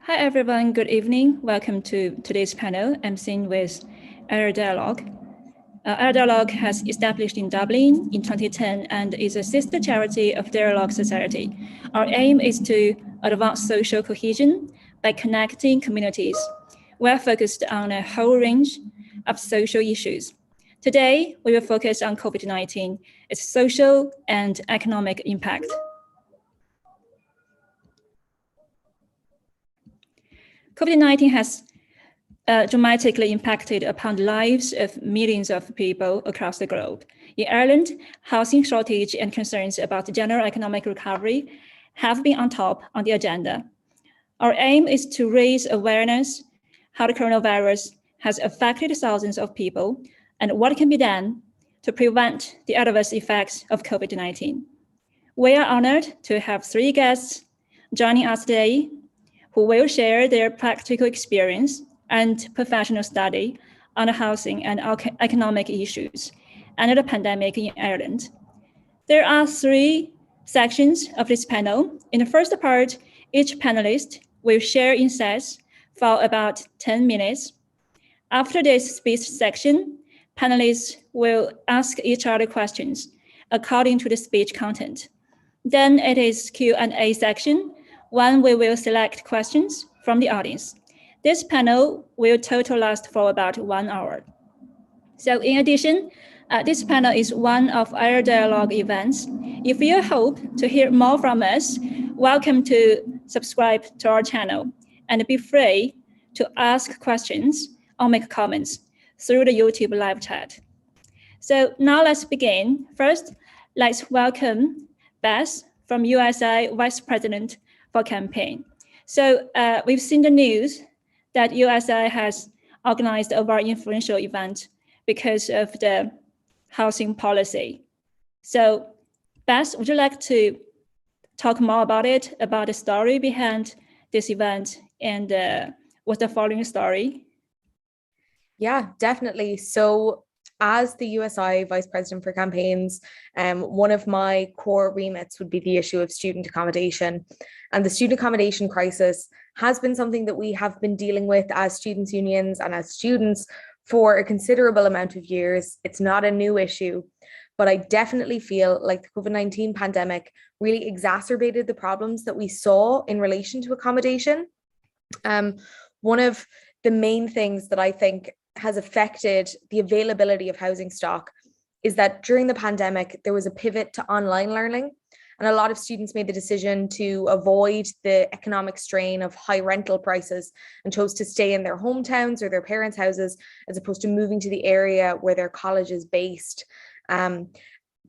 Hi everyone, good evening. Welcome to today's panel, emceeing with Air Dialogue. Air Dialogue has established in Dublin in 2010 and is a sister charity of Dialogue Society. Our aim is to advance social cohesion by connecting communities. We're focused on a whole range of social issues. Today, we will focus on COVID-19, its social and economic impact. COVID-19 has dramatically impacted upon the lives of millions of people across the globe. In Ireland, housing shortage and concerns about the general economic recovery have been on top on the agenda. Our aim is to raise awareness how the coronavirus has affected thousands of people and what can be done to prevent the adverse effects of COVID-19. We are honored to have three guests joining us today who will share their practical experience and professional study on housing and economic issues under the pandemic in Ireland. There are three sections of this panel. In the first part, each panelist will share insights for about 10 minutes. After this speech section, panelists will ask each other questions according to the speech content. Then it is Q&A section, when we will select questions from the audience. This panel will total last for about 1 hour. So in addition, this panel is one of our dialogue events. If you hope to hear more from us, welcome to subscribe to our channel and be free to ask questions or make comments through the YouTube live chat. So now let's begin. First, let's welcome Beth from USI Vice President for campaign. So we've seen the news that USI has organized a very influential event because of the housing policy. So Beth, would you like to talk more about it, about the story behind this event and what's the following story? Yeah, definitely. So as the USI Vice President for Campaigns, one of my core remits would be the issue of student accommodation. And the student accommodation crisis has been something that we have been dealing with as students' unions and as students for a considerable amount of years. It's not a new issue, but I definitely feel like the COVID-19 pandemic really exacerbated the problems that we saw in relation to accommodation. One of the main things that I think has affected the availability of housing stock is that during the pandemic, there was a pivot to online learning. And a lot of students made the decision to avoid the economic strain of high rental prices and chose to stay in their hometowns or their parents' houses, as opposed to moving to the area where their college is based.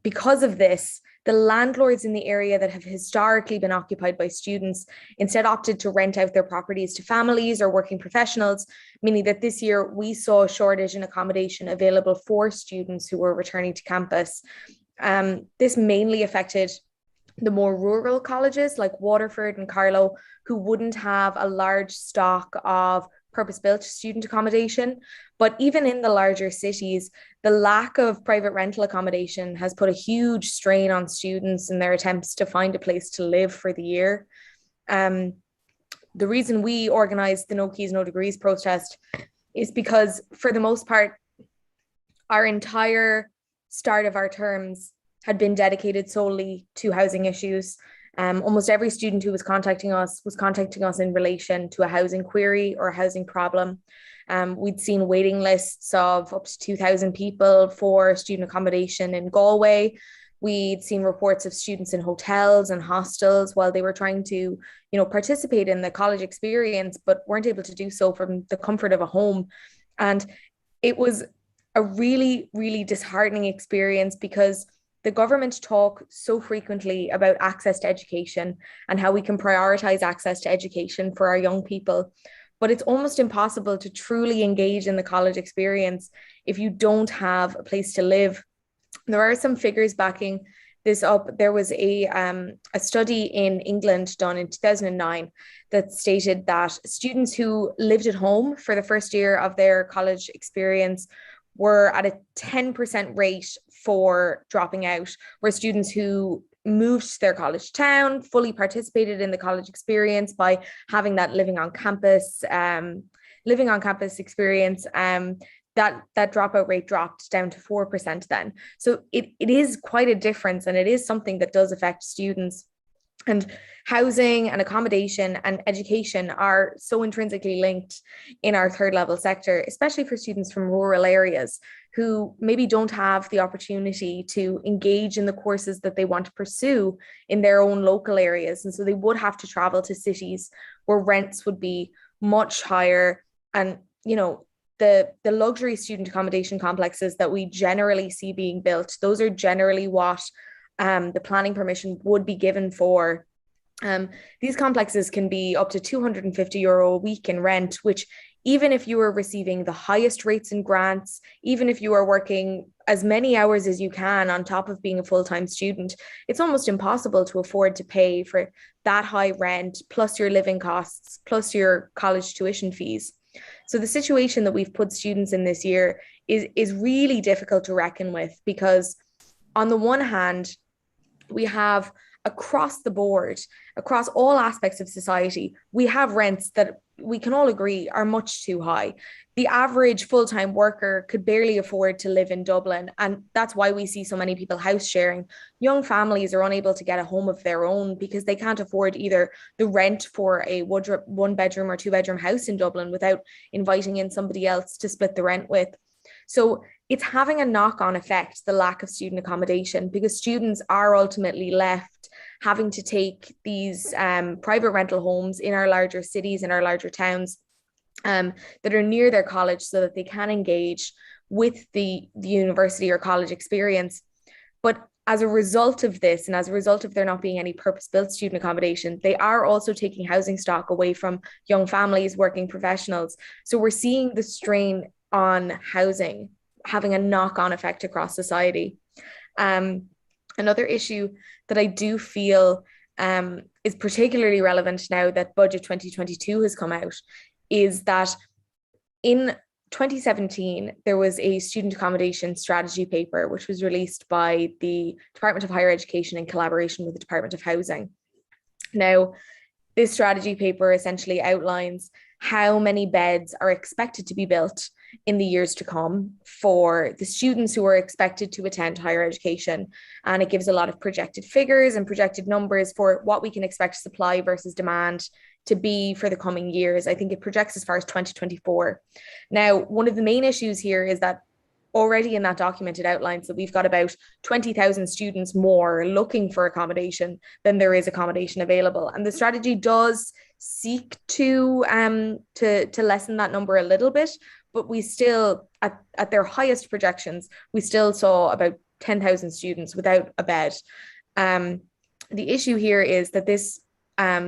Because of this, the landlords in the area that have historically been occupied by students instead opted to rent out their properties to families or working professionals, meaning that this year we saw a shortage in accommodation available for students who were returning to campus. This mainly affected the more rural colleges like Waterford and Carlow, who wouldn't have a large stock of purpose-built student accommodation. But even in the larger cities, the lack of private rental accommodation has put a huge strain on students in their attempts to find a place to live for the year. The reason we organised the No Keys, No Degrees protest is because, for the most part, our entire start of our terms had been dedicated solely to housing issues. Almost every student who was contacting us in relation to a housing query or a housing problem. We'd seen waiting lists of up to 2,000 people for student accommodation in Galway. We'd seen reports of students in hotels and hostels while they were trying to, participate in the college experience, but weren't able to do so from the comfort of a home. And it was a really, really disheartening experience because the government talk so frequently about access to education and how we can prioritize access to education for our young people. But it's almost impossible to truly engage in the college experience if you don't have a place to live. There are some figures backing this up. There was a study in England done in 2009 that stated that students who lived at home for the first year of their college experience were at a 10% rate for dropping out, where students who moved to their college town, fully participated in the college experience by having that living on campus experience, that dropout rate dropped down to 4% then. So it is quite a difference, and it is something that does affect students. And housing and accommodation and education are so intrinsically linked in our third level sector, especially for students from rural areas who maybe don't have the opportunity to engage in the courses that they want to pursue in their own local areas. And so they would have to travel to cities where rents would be much higher. And, you know, the luxury student accommodation complexes that we generally see being built, those are generally what the planning permission would be given for. These complexes can be up to €250 a week in rent, which even if you are receiving the highest rates and grants, even if you are working as many hours as you can on top of being a full-time student, it's almost impossible to afford to pay for that high rent, plus your living costs, plus your college tuition fees. So the situation that we've put students in this year is really difficult to reckon with, because on the one hand, we have across the board, across all aspects of society, we have rents that we can all agree are much too high. The average full-time worker could barely afford to live in Dublin, and that's why we see so many people house sharing. Young families are unable to get a home of their own because they can't afford either the rent for a one-bedroom or two-bedroom house in Dublin without inviting in somebody else to split the rent with. So it's having a knock-on effect, the lack of student accommodation, because students are ultimately left having to take these private rental homes in our larger cities, in our larger towns, that are near their college, so that they can engage with the university or college experience. But as a result of this, and as a result of there not being any purpose-built student accommodation, they are also taking housing stock away from young families, working professionals. So we're seeing the strain on housing having a knock-on effect across society. Another issue that I do feel is particularly relevant now that Budget 2022 has come out is that in 2017, there was a student accommodation strategy paper, which was released by the Department of Higher Education in collaboration with the Department of Housing. Now, this strategy paper essentially outlines how many beds are expected to be built in the years to come for the students who are expected to attend higher education. And it gives a lot of projected figures and projected numbers for what we can expect supply versus demand to be for the coming years. I think it projects as far as 2024. Now, one of the main issues here is that already in that document, it outlines that we've got about 20,000 students more looking for accommodation than there is accommodation available. And the strategy does seek to lessen that number a little bit, but we still, at their highest projections, we still saw about 10,000 students without a bed. The issue here is that this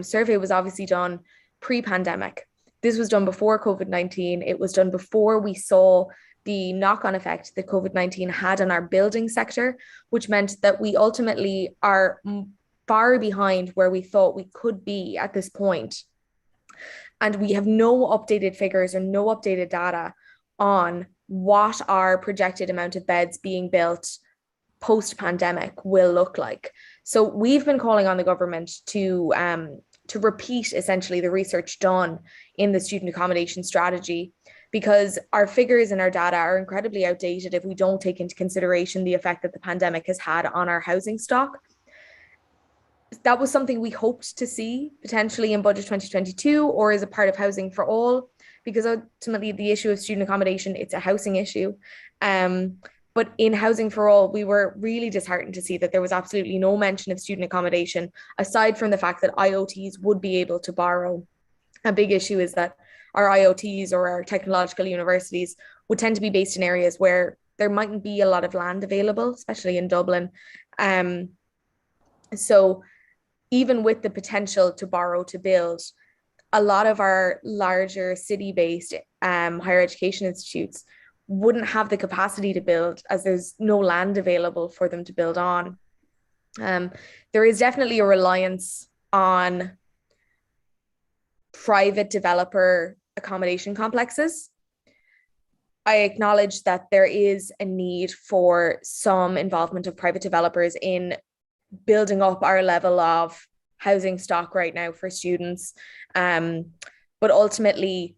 survey was obviously done pre-pandemic. This was done before COVID-19. It was done before we saw the knock-on effect that COVID-19 had on our building sector, which meant that we ultimately are far behind where we thought we could be at this point. And we have no updated figures or no updated data on what our projected amount of beds being built post-pandemic will look like. So we've been calling on the government to repeat essentially the research done in the student accommodation strategy, because our figures and our data are incredibly outdated if we don't take into consideration the effect that the pandemic has had on our housing stock. That was something we hoped to see potentially in Budget 2022 or as a part of Housing for All, because ultimately the issue of student accommodation, it's a housing issue. But in Housing for All, we were really disheartened to see that there was absolutely no mention of student accommodation, aside from the fact that IoTs would be able to borrow. A big issue is that our IoTs or our technological universities would tend to be based in areas where there mightn't be a lot of land available, especially in Dublin. So even with the potential to borrow to build, a lot of our larger city-based higher education institutes wouldn't have the capacity to build, as there's no land available for them to build on. There is definitely a reliance on private developer accommodation complexes. I acknowledge that there is a need for some involvement of private developers in building up our level of housing stock right now for students. But ultimately,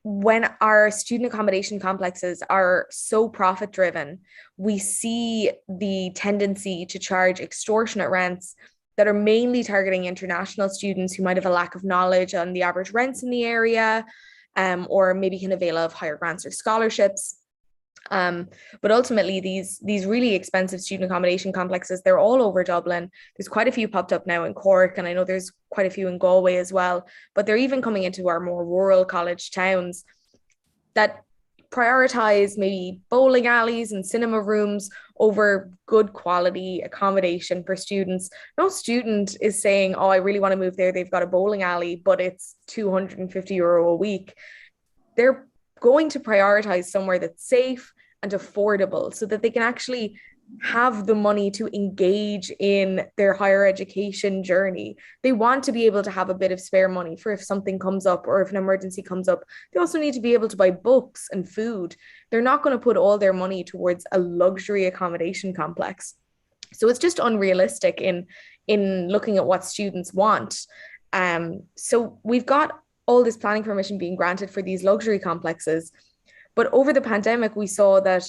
when our student accommodation complexes are so profit driven, we see the tendency to charge extortionate rents that are mainly targeting international students who might have a lack of knowledge on the average rents in the area, or maybe can avail of higher grants or scholarships. But ultimately, these really expensive student accommodation complexes, they're all over Dublin. There's quite a few popped up now in Cork, and I know there's quite a few in Galway as well, but they're even coming into our more rural college towns that prioritize maybe bowling alleys and cinema rooms over good quality accommodation for students. No student is saying, oh, I really want to move there. They've got a bowling alley, but it's €250 a week. They're going to prioritize somewhere that's safe and affordable so that they can actually have the money to engage in their higher education journey. They want to be able to have a bit of spare money for if something comes up or if an emergency comes up. They also need to be able to buy books and food. They're not going to put all their money towards a luxury accommodation complex. So it's just unrealistic in looking at what students want. So we've got all this planning permission being granted for these luxury complexes. But over the pandemic, we saw that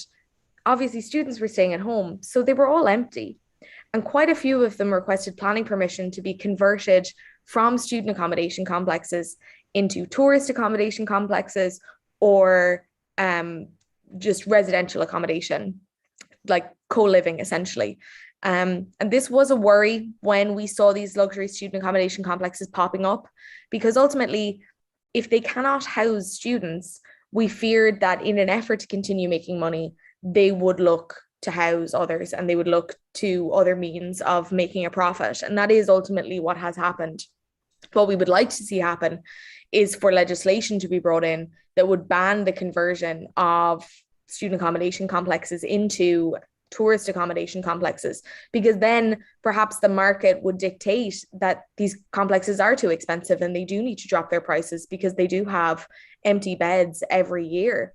obviously students were staying at home, so they were all empty. And quite a few of them requested planning permission to be converted from student accommodation complexes into tourist accommodation complexes or just residential accommodation, like co-living essentially. And this was a worry when we saw these luxury student accommodation complexes popping up, because ultimately, if they cannot house students, we feared that in an effort to continue making money, they would look to house others and they would look to other means of making a profit. And that is ultimately what has happened. What we would like to see happen is for legislation to be brought in that would ban the conversion of student accommodation complexes into tourist accommodation complexes, because then perhaps the market would dictate that these complexes are too expensive and they do need to drop their prices because they do have empty beds every year.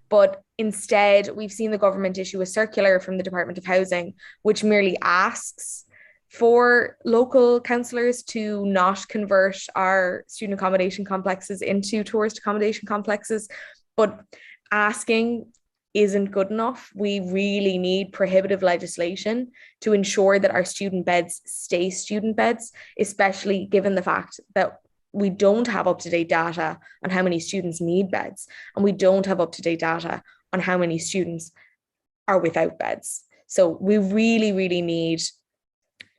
But instead, we've seen the government issue a circular from the Department of Housing, which merely asks for local councillors to not convert our student accommodation complexes into tourist accommodation complexes. But asking isn't good enough. We really need prohibitive legislation to ensure that our student beds stay student beds, especially given the fact that we don't have up-to-date data on how many students need beds, and we don't have up-to-date data on how many students are without beds. So we really, really need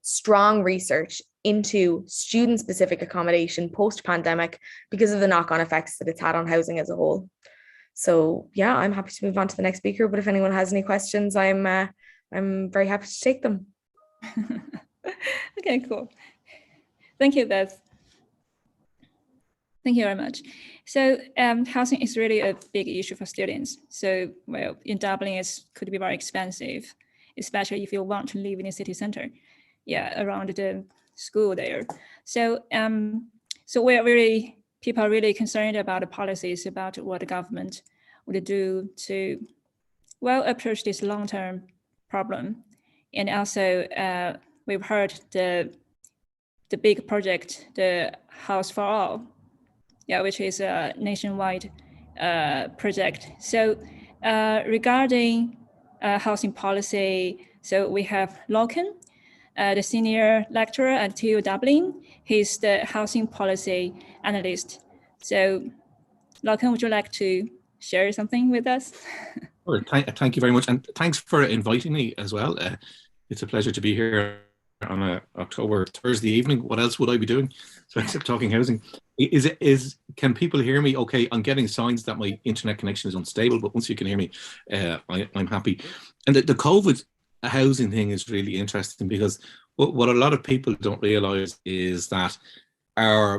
strong research into student-specific accommodation post-pandemic because of the knock-on effects that it's had on housing as a whole. So yeah, I'm happy to move on to the next speaker, but if anyone has any questions, I'm very happy to take them. Okay, cool. Thank you, Beth. Thank you very much. So housing is really a big issue for students. So, well, in Dublin, it could be very expensive, especially if you want to live in the city center, around the school there. So, people are really concerned about the policies, about what the government would do to, approach this long-term problem. And also, we've heard the big project, the House for All, which is a nationwide project. So regarding housing policy, so we have Lorcan, the senior lecturer at TU Dublin. He's the housing policy analyst. So Lorcan, would you like to share something with us? Well, thank you very much. And thanks for inviting me as well. It's a pleasure to be here on a October Thursday evening. What else would I be doing? So except talking housing. Can people hear me okay? I'm getting signs that my internet connection is unstable, but once you can hear me, I'm happy. And the COVID housing thing is really interesting, because what a lot of people don't realize is that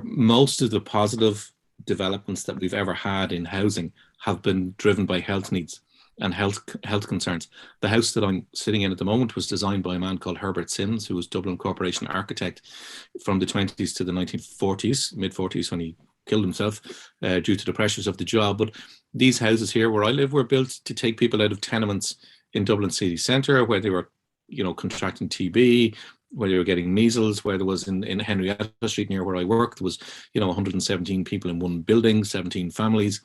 most of the positive developments that we've ever had in housing have been driven by health needs and health concerns. The house that I'm sitting in at the moment was designed by a man called Herbert Sims, who was Dublin Corporation architect from the 20s to the 1940s, mid-40s, when he killed himself due to the pressures of the job. But these houses here where I live were built to take people out of tenements in Dublin city centre, where they were, contracting TB, where you were getting measles, where there was in Henrietta Street near where I worked, there was, 117 people in one building, 17 families,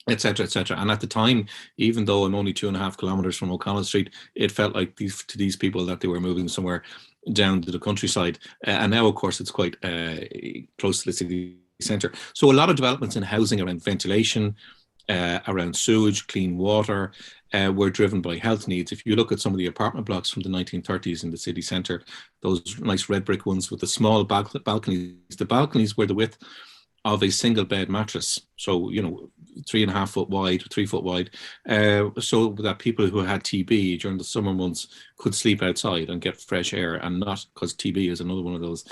etc., etc. And at the time, even though I'm only 2.5 kilometers from O'Connell Street, it felt like to these people that they were moving somewhere down to the countryside. And now, of course, it's quite close to the city centre. So a lot of developments in housing around ventilation, around sewage, clean water, were driven by health needs. If you look at some of the apartment blocks from the 1930s in the city centre, those nice red brick ones with the small balconies, the balconies were the width of a single bed mattress. So, 3.5 foot wide, 3 foot wide, so that people who had TB during the summer months could sleep outside and get fresh air, and not, because TB is another one of those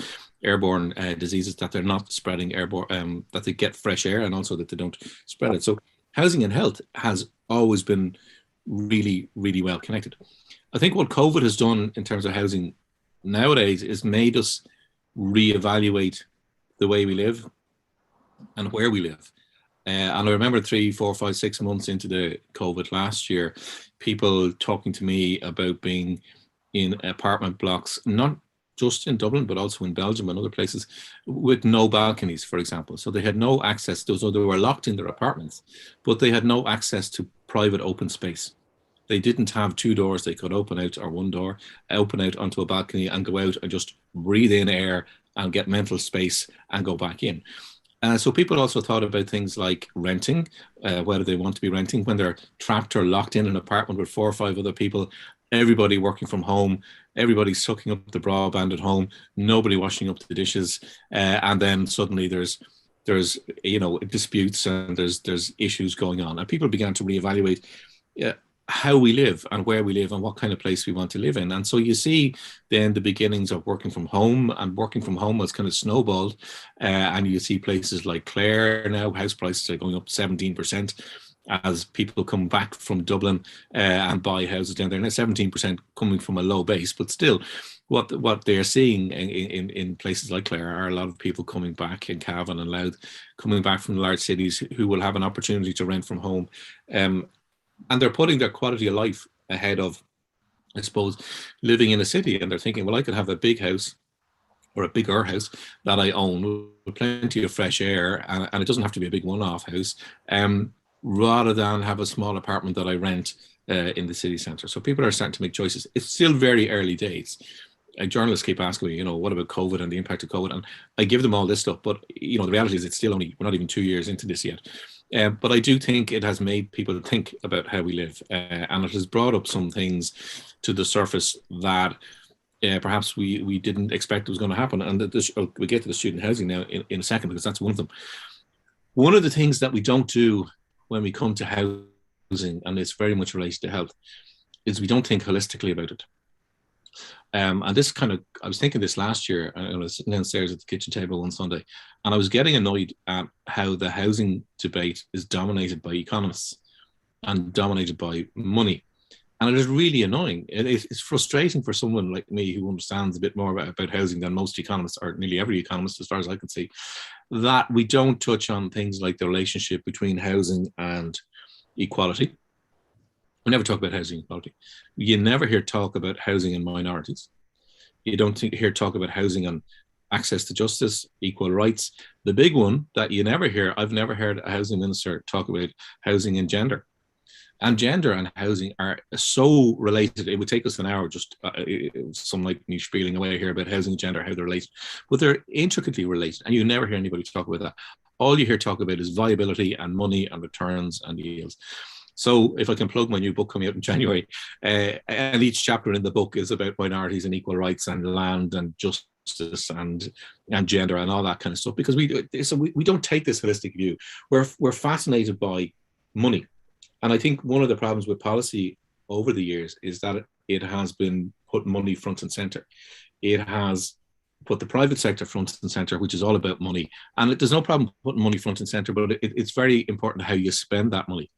airborne diseases that they're not spreading airborne, that they get fresh air and also that they don't spread it. So housing and health has always been really, really well connected. I think what COVID has done in terms of housing nowadays is made us reevaluate the way we live and where we live. And I remember 3, 4, 5, 6 months into the COVID last year, people talking to me about being in apartment blocks, not just in Dublin, but also in Belgium and other places, with no balconies, for example. So they had no access to, so they were locked in their apartments, but they had no access to private open space. They didn't have 2 doors they could open out, or 1 door, open out onto a balcony and go out and just breathe in air and get mental space and go back in. So people also thought about things like renting, whether they want to be renting when they're trapped or locked in an apartment with 4 or 5 other people, everybody working from home, everybody sucking up the broadband at home, nobody washing up the dishes, and then suddenly there's disputes and there's issues going on, and people began to reevaluate how we live and where we live and what kind of place we want to live in. And so you see then the beginnings of working from home, and working from home has kind of snowballed, and you see places like Clare now, house prices are going up 17% as people come back from Dublin and buy houses down there. Now 17% coming from a low base, but still what they're seeing in places like Clare are a lot of people coming back, in Cavan and Louth, coming back from the large cities, who will have an opportunity to rent from home. And they're putting their quality of life ahead of, I suppose, living in a city. And they're thinking, well, I could have a big house, or a bigger house that I own, with plenty of fresh air, and it doesn't have to be a big one-off house, rather than have a small apartment that I rent in the city centre. So people are starting to make choices. It's still very early days. Journalists keep asking me, what about COVID and the impact of COVID? And I give them all this stuff, but the reality is it's still we're not even 2 years into this yet. But I do think it has made people think about how we live, and it has brought up some things to the surface that perhaps we didn't expect was going to happen. And we'll get to the student housing now in a second, because that's one of them. One of the things that we don't do when we come to housing, and it's very much related to health, is we don't think holistically about it. And this I was thinking this last year, and I was sitting downstairs at the kitchen table one Sunday, and I was getting annoyed at how the housing debate is dominated by economists and dominated by money. And it is really annoying. It's frustrating for someone like me, who understands a bit more about housing than most economists, or nearly every economist, as far as I can see, that we don't touch on things like the relationship between housing and equality. We never talk about housing equality. You never hear talk about housing and minorities. You don't hear talk about housing and access to justice, equal rights. The big one that you never hear, I've never heard a housing minister talk about housing and gender. And gender and housing are so related. It would take us an hour, just some like me spieling away here about housing and gender, how they're related. But they're intricately related, and you never hear anybody talk about that. All you hear talk about is viability and money and returns and yields. So if I can plug my new book coming out in January, and each chapter in the book is about minorities and equal rights and land and justice and gender and all that kind of stuff, because we don't take this holistic view. We're fascinated by money. And I think one of the problems with policy over the years is that it has been put money front and center. It has put the private sector front and center, which is all about money. And there's no problem putting money front and center, but it's very important how you spend that money.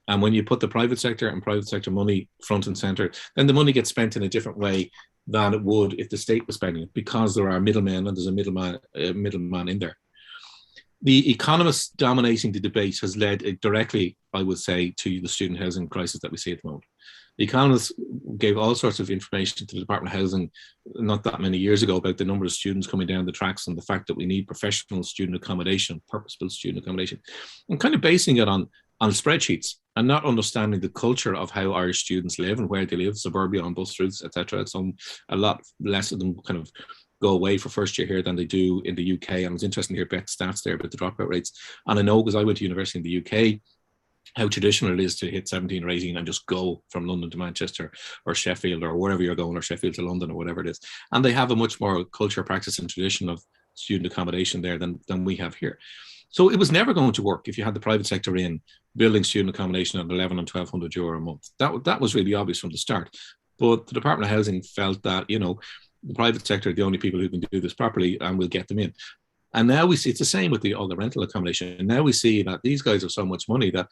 And when you put the private sector and private sector money front and center, then the money gets spent in a different way than it would if the state was spending it, because there are middlemen, and there's a middleman in there. The economists dominating the debate has led directly, I would say, to the student housing crisis that we see at the moment. Economists gave all sorts of information to the Department of Housing not that many years ago about the number of students coming down the tracks and the fact that we need professional student accommodation, purpose-built student accommodation, and kind of basing it on spreadsheets and not understanding the culture of how Irish students live and where they live, suburbia, on bus routes, etc. It's a lot less of them kind of go away for first year here than they do in the UK. And it was interesting to hear Beth's stats there about the dropout rates. And I know, because I went to university in the UK, how traditional it is to hit 17 or 18 and just go from London to Manchester or Sheffield or wherever you're going, or Sheffield to London or whatever it is. And they have a much more culture, practice and tradition of student accommodation there than we have here. So it was never going to work if you had the private sector in building student accommodation at 11 and 1,200 euro a month. That was really obvious from the start. But the Department of Housing felt that, you know, the private sector are the only people who can do this properly, and we'll get them in. And now we see it's the same with all the rental accommodation. And now we see that these guys have so much money that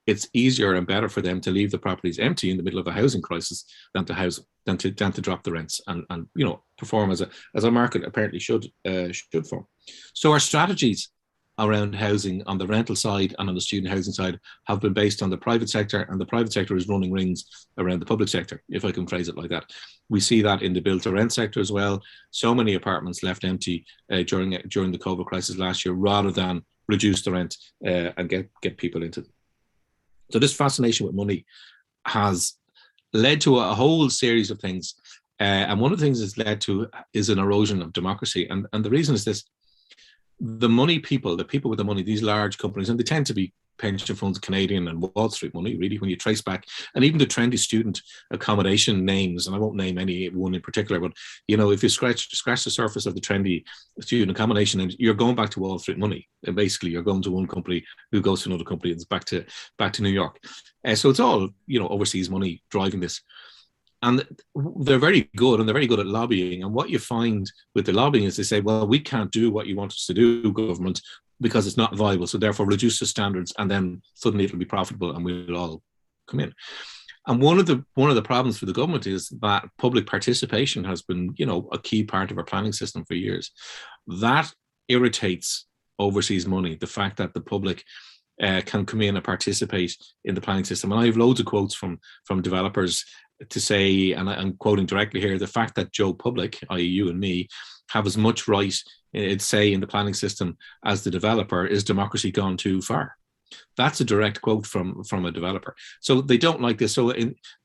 it's easier and better for them to leave the properties empty in the middle of a housing crisis than to house than to drop the rents and you know, perform as a market apparently should form. So our strategies around housing on the rental side and on the student housing side have been based on the private sector, and the private sector is running rings around the public sector, if I can phrase it like that. We see that in the build to rent sector as well. So many apartments left empty during the COVID crisis last year, rather than reduce the rent and get people into them. So this fascination with money has led to a whole series of things. And one of the things it's led to is an erosion of democracy. And the reason is this: the money people, the people with the money, these large companies, and they tend to be pension funds, Canadian and Wall Street money, really, when you trace back, and even the trendy student accommodation names, and I won't name any one in particular, but you know, if you scratch the surface of the trendy student accommodation, and you're going back to Wall Street money, and basically you're going to one company who goes to another company, and it's back to New York. So it's all, you know, overseas money driving this. And they're very good, and they're very good at lobbying. And what you find with the lobbying is they say, well, we can't do what you want us to do, government, because it's not viable. So therefore reduce the standards, and then suddenly it'll be profitable and we'll all come in. And one of the problems for the government is that public participation has been, you know, a key part of our planning system for years. That irritates overseas money, the fact that the public can come in and participate in the planning system. And I have loads of quotes from developers to say, and I'm quoting directly here, the fact that Joe Public, i.e. you and me, have as much right, say, in the planning system as the developer, is democracy gone too far. That's a direct quote from a developer. So they don't like this. So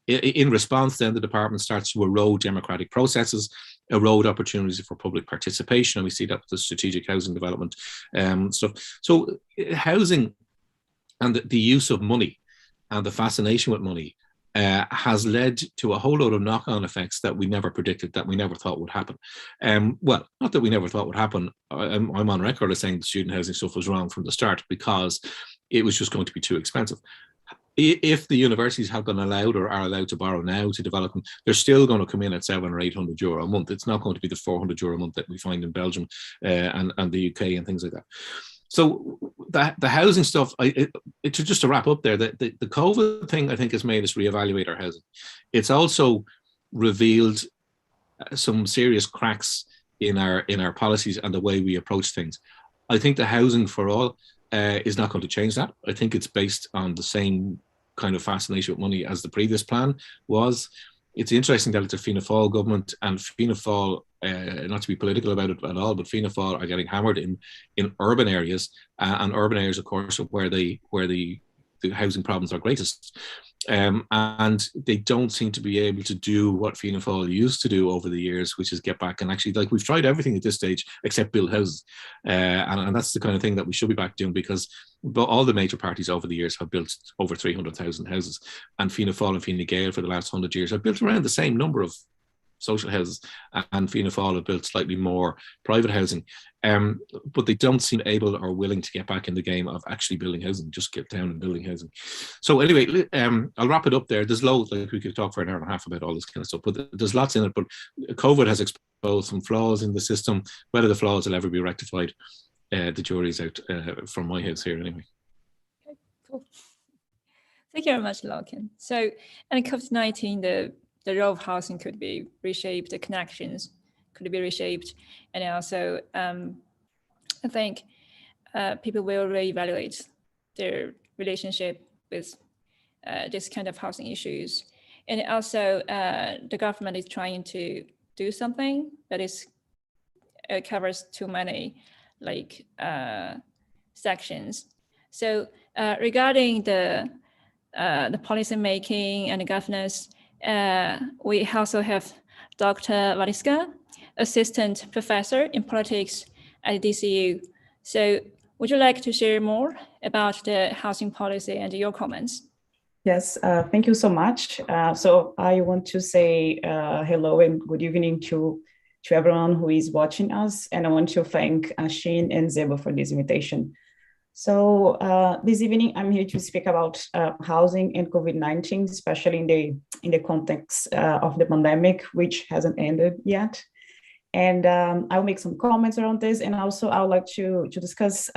in response, then the department starts to erode democratic processes, erode opportunities for public participation, and we see that with the strategic housing development stuff. So housing and the use of money and the fascination with money has led to a whole load of knock-on effects that we never predicted, that we never thought would happen. Well, not that we never thought would happen. I'm on record as saying the student housing stuff was wrong from the start, because it was just going to be too expensive. If the universities have been allowed or are allowed to borrow now to develop them, they're still going to come in at 700 or 800 euro a month. It's not going to be the 400 euro a month that we find in Belgium and the UK and things like that. So the housing stuff, just to wrap up there, the COVID thing, I think, has made us reevaluate our housing. It's also revealed some serious cracks in our policies and the way we approach things. I think the housing for all is not going to change that. I think it's based on the same kind of fascination with money as the previous plan was. It's interesting that it's a Fianna Fáil government, and Fianna Fáil, not to be political about it at all, but Fianna Fáil are getting hammered in urban areas, and urban areas, of course, are where the housing problems are greatest. And they don't seem to be able to do what Fianna Fáil used to do over the years, which is get back and actually, like, we've tried everything at this stage except build houses. And that's the kind of thing that we should be back doing, because all the major parties over the years have built over 300,000 houses. And Fianna Fáil and Fine Gael for the last 100 years have built around the same number of social houses, and Fianna Fáil have built slightly more private housing, but they don't seem able or willing to get back in the game of actually building housing, just get down and building housing. So anyway, I'll wrap it up there. There's loads, like we could talk for an hour and a half about all this kind of stuff, but there's lots in it. But COVID has exposed some flaws in the system. Whether the flaws will ever be rectified, the jury's out from my house here anyway. Okay, cool. Thank you very much, Lorcan. So, and COVID-19, the role of housing could be reshaped, the connections could be reshaped. And also, I think people will reevaluate their relationship with this kind of housing issues. And also the government is trying to do something that covers too many like sections. So regarding the policy making and the governance, we also have Dr. Valesca, assistant professor in politics at DCU. So would you like to share more about the housing policy and your comments? Yes, thank you so much. So I want to say hello and good evening to everyone who is watching us. And I want to thank Shane and Zeba for this invitation. So this evening, I'm here to speak about housing and COVID-19, especially in the context of the pandemic, which hasn't ended yet. And I'll make some comments around this. And also I would like to discuss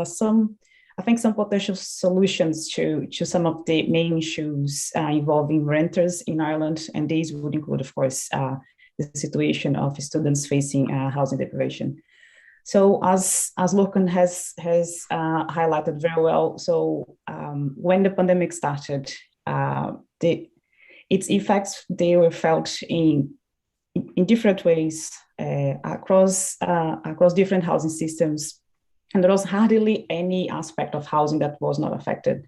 some potential solutions to some of the main issues involving renters in Ireland. And these would include, of course, the situation of students facing housing deprivation. So as Lorcan has highlighted very well, so when the pandemic started, its effects, they were felt in different ways across different housing systems. And there was hardly any aspect of housing that was not affected.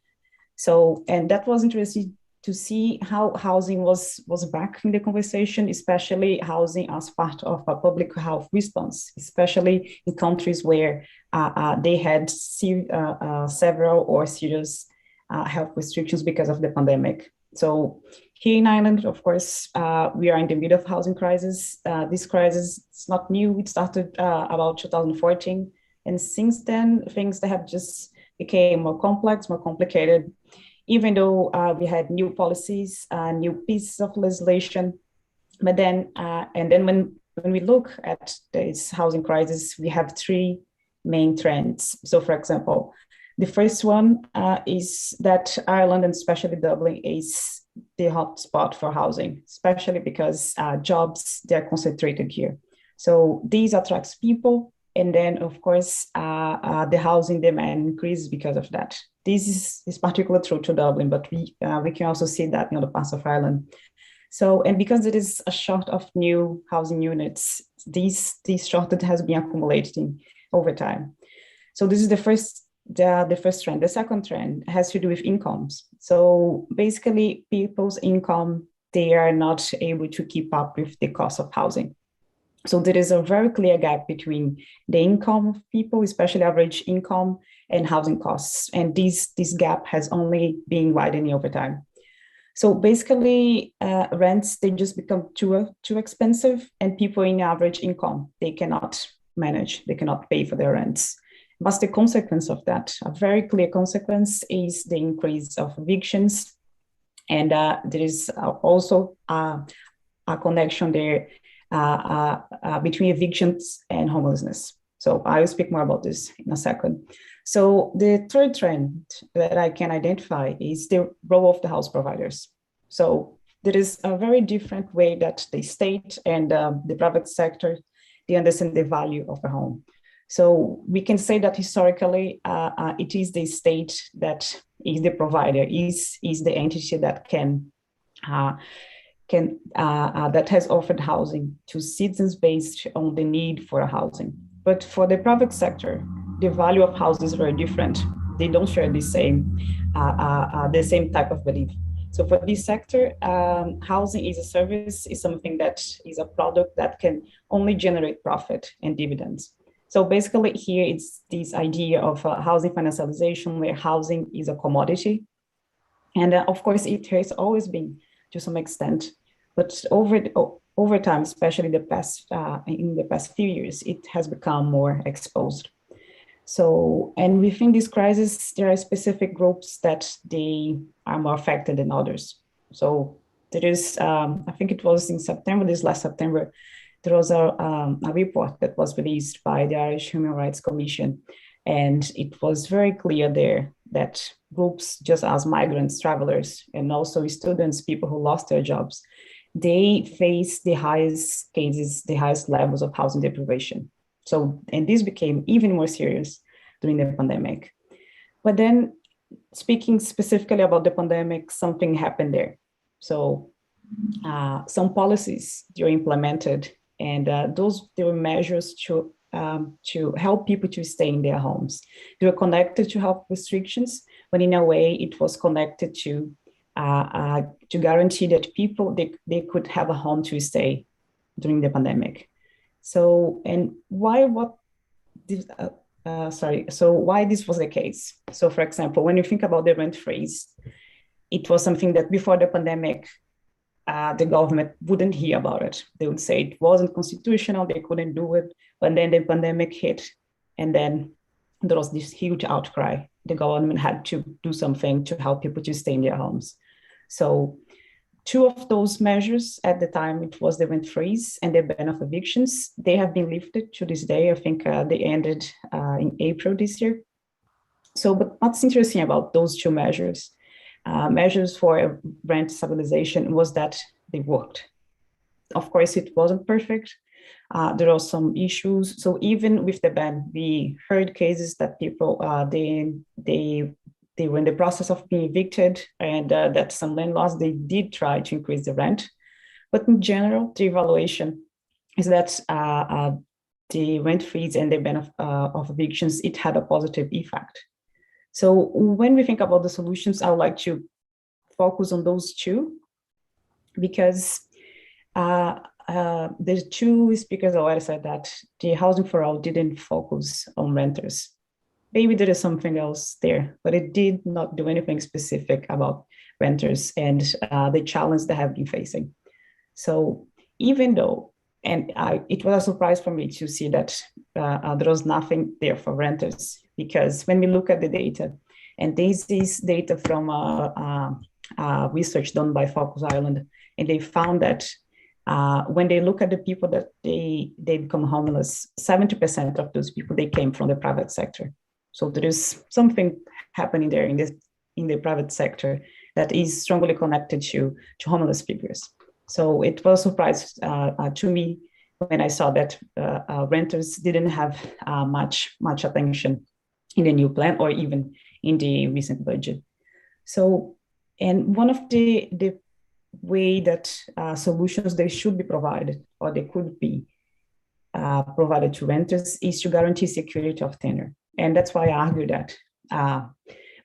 So, and that was interesting to see how housing was back in the conversation, especially housing as part of a public health response, especially in countries where they had several or serious health restrictions because of the pandemic. So here in Ireland, of course, we are in the middle of housing crisis. This crisis is not new. It started about 2014. And since then, things that have just became more complex, more complicated, even though we had new policies, new pieces of legislation. But then, and then when we look at this housing crisis, we have three main trends. So for example, the first one is that Ireland, and especially Dublin, is the hotspot for housing, especially because jobs, they're concentrated here. So these attracts people. And then, of course, the housing demand increases because of that. This is particularly true to Dublin, but we can also see that in other parts of Ireland. So, and because it is a short of new housing units, this shortage has been accumulating over time. So this is the first trend. The second trend has to do with incomes. So basically, people's income, they are not able to keep up with the cost of housing. So there is a very clear gap between the income of people, especially average income, and housing costs. And this gap has only been widening over time. So basically, rents, they just become too expensive, and people in average income, they cannot manage, they cannot pay for their rents. What's the consequence of that? A very clear consequence is the increase of evictions. And there is also a connection there between evictions and homelessness. So I will speak more about this in a second. So the third trend that I can identify is the role of the house providers. So there is a very different way that the state and the private sector, they understand the value of a home. So we can say that historically, it is the state that is the provider, is the entity that that has offered housing to citizens based on the need for a housing. But for the private sector, the value of houses is very different. They don't share the same type of belief. So for this sector, housing is a service, is something that is a product that can only generate profit and dividends. So basically here it's this idea of housing financialization, where housing is a commodity. And of course, it has always been to some extent, but over time, especially in the past few years, it has become more exposed. So, and within this crisis, there are specific groups that they are more affected than others. So there is, I think it was in September, this last September, there was a report that was released by the Irish Human Rights Commission. And it was very clear there that groups just as migrants, travelers, and also students, people who lost their jobs, they face the highest cases, the highest levels of housing deprivation. So, and this became even more serious during the pandemic. But then speaking specifically about the pandemic, something happened there. So some policies they were implemented, and they were measures to help people to stay in their homes. They were connected to health restrictions, but in a way it was connected to guarantee that people, they could have a home to stay during the pandemic. So, and why this was the case? So for example, when you think about the rent freeze, it was something that before the pandemic, the government wouldn't hear about it. They would say it wasn't constitutional, they couldn't do it. But then the pandemic hit, and then there was this huge outcry. The government had to do something to help people to stay in their homes. So two of those measures at the time, it was the rent freeze and the ban of evictions. They have been lifted to this day. I think they ended in April this year. So, but what's interesting about those two measures, measures for rent stabilization, was that they worked. Of course, it wasn't perfect. There are some issues. So even with the ban, we heard cases that people, they were in the process of being evicted, and that some landlords, they did try to increase the rent. But in general, the evaluation is that the rent freeze and the ban of evictions, it had a positive effect. So when we think about the solutions, I would like to focus on those two, because the two speakers already said that the Housing for All didn't focus on renters. Maybe there is something else there, but it did not do anything specific about renters and the challenge they have been facing. So even though, and it was a surprise for me to see that there was nothing there for renters, because when we look at the data, and this is data from research done by Focus Ireland, and they found that when they look at the people that they become homeless, 70% of those people, they came from the private sector. So there is something happening there in the private sector that is strongly connected to homeless figures. So it was a surprise to me when I saw that renters didn't have much attention in the new plan or even in the recent budget. So, and one of the way that solutions they should be provided, or they could be provided to renters, is to guarantee security of tenure. And that's why I argue that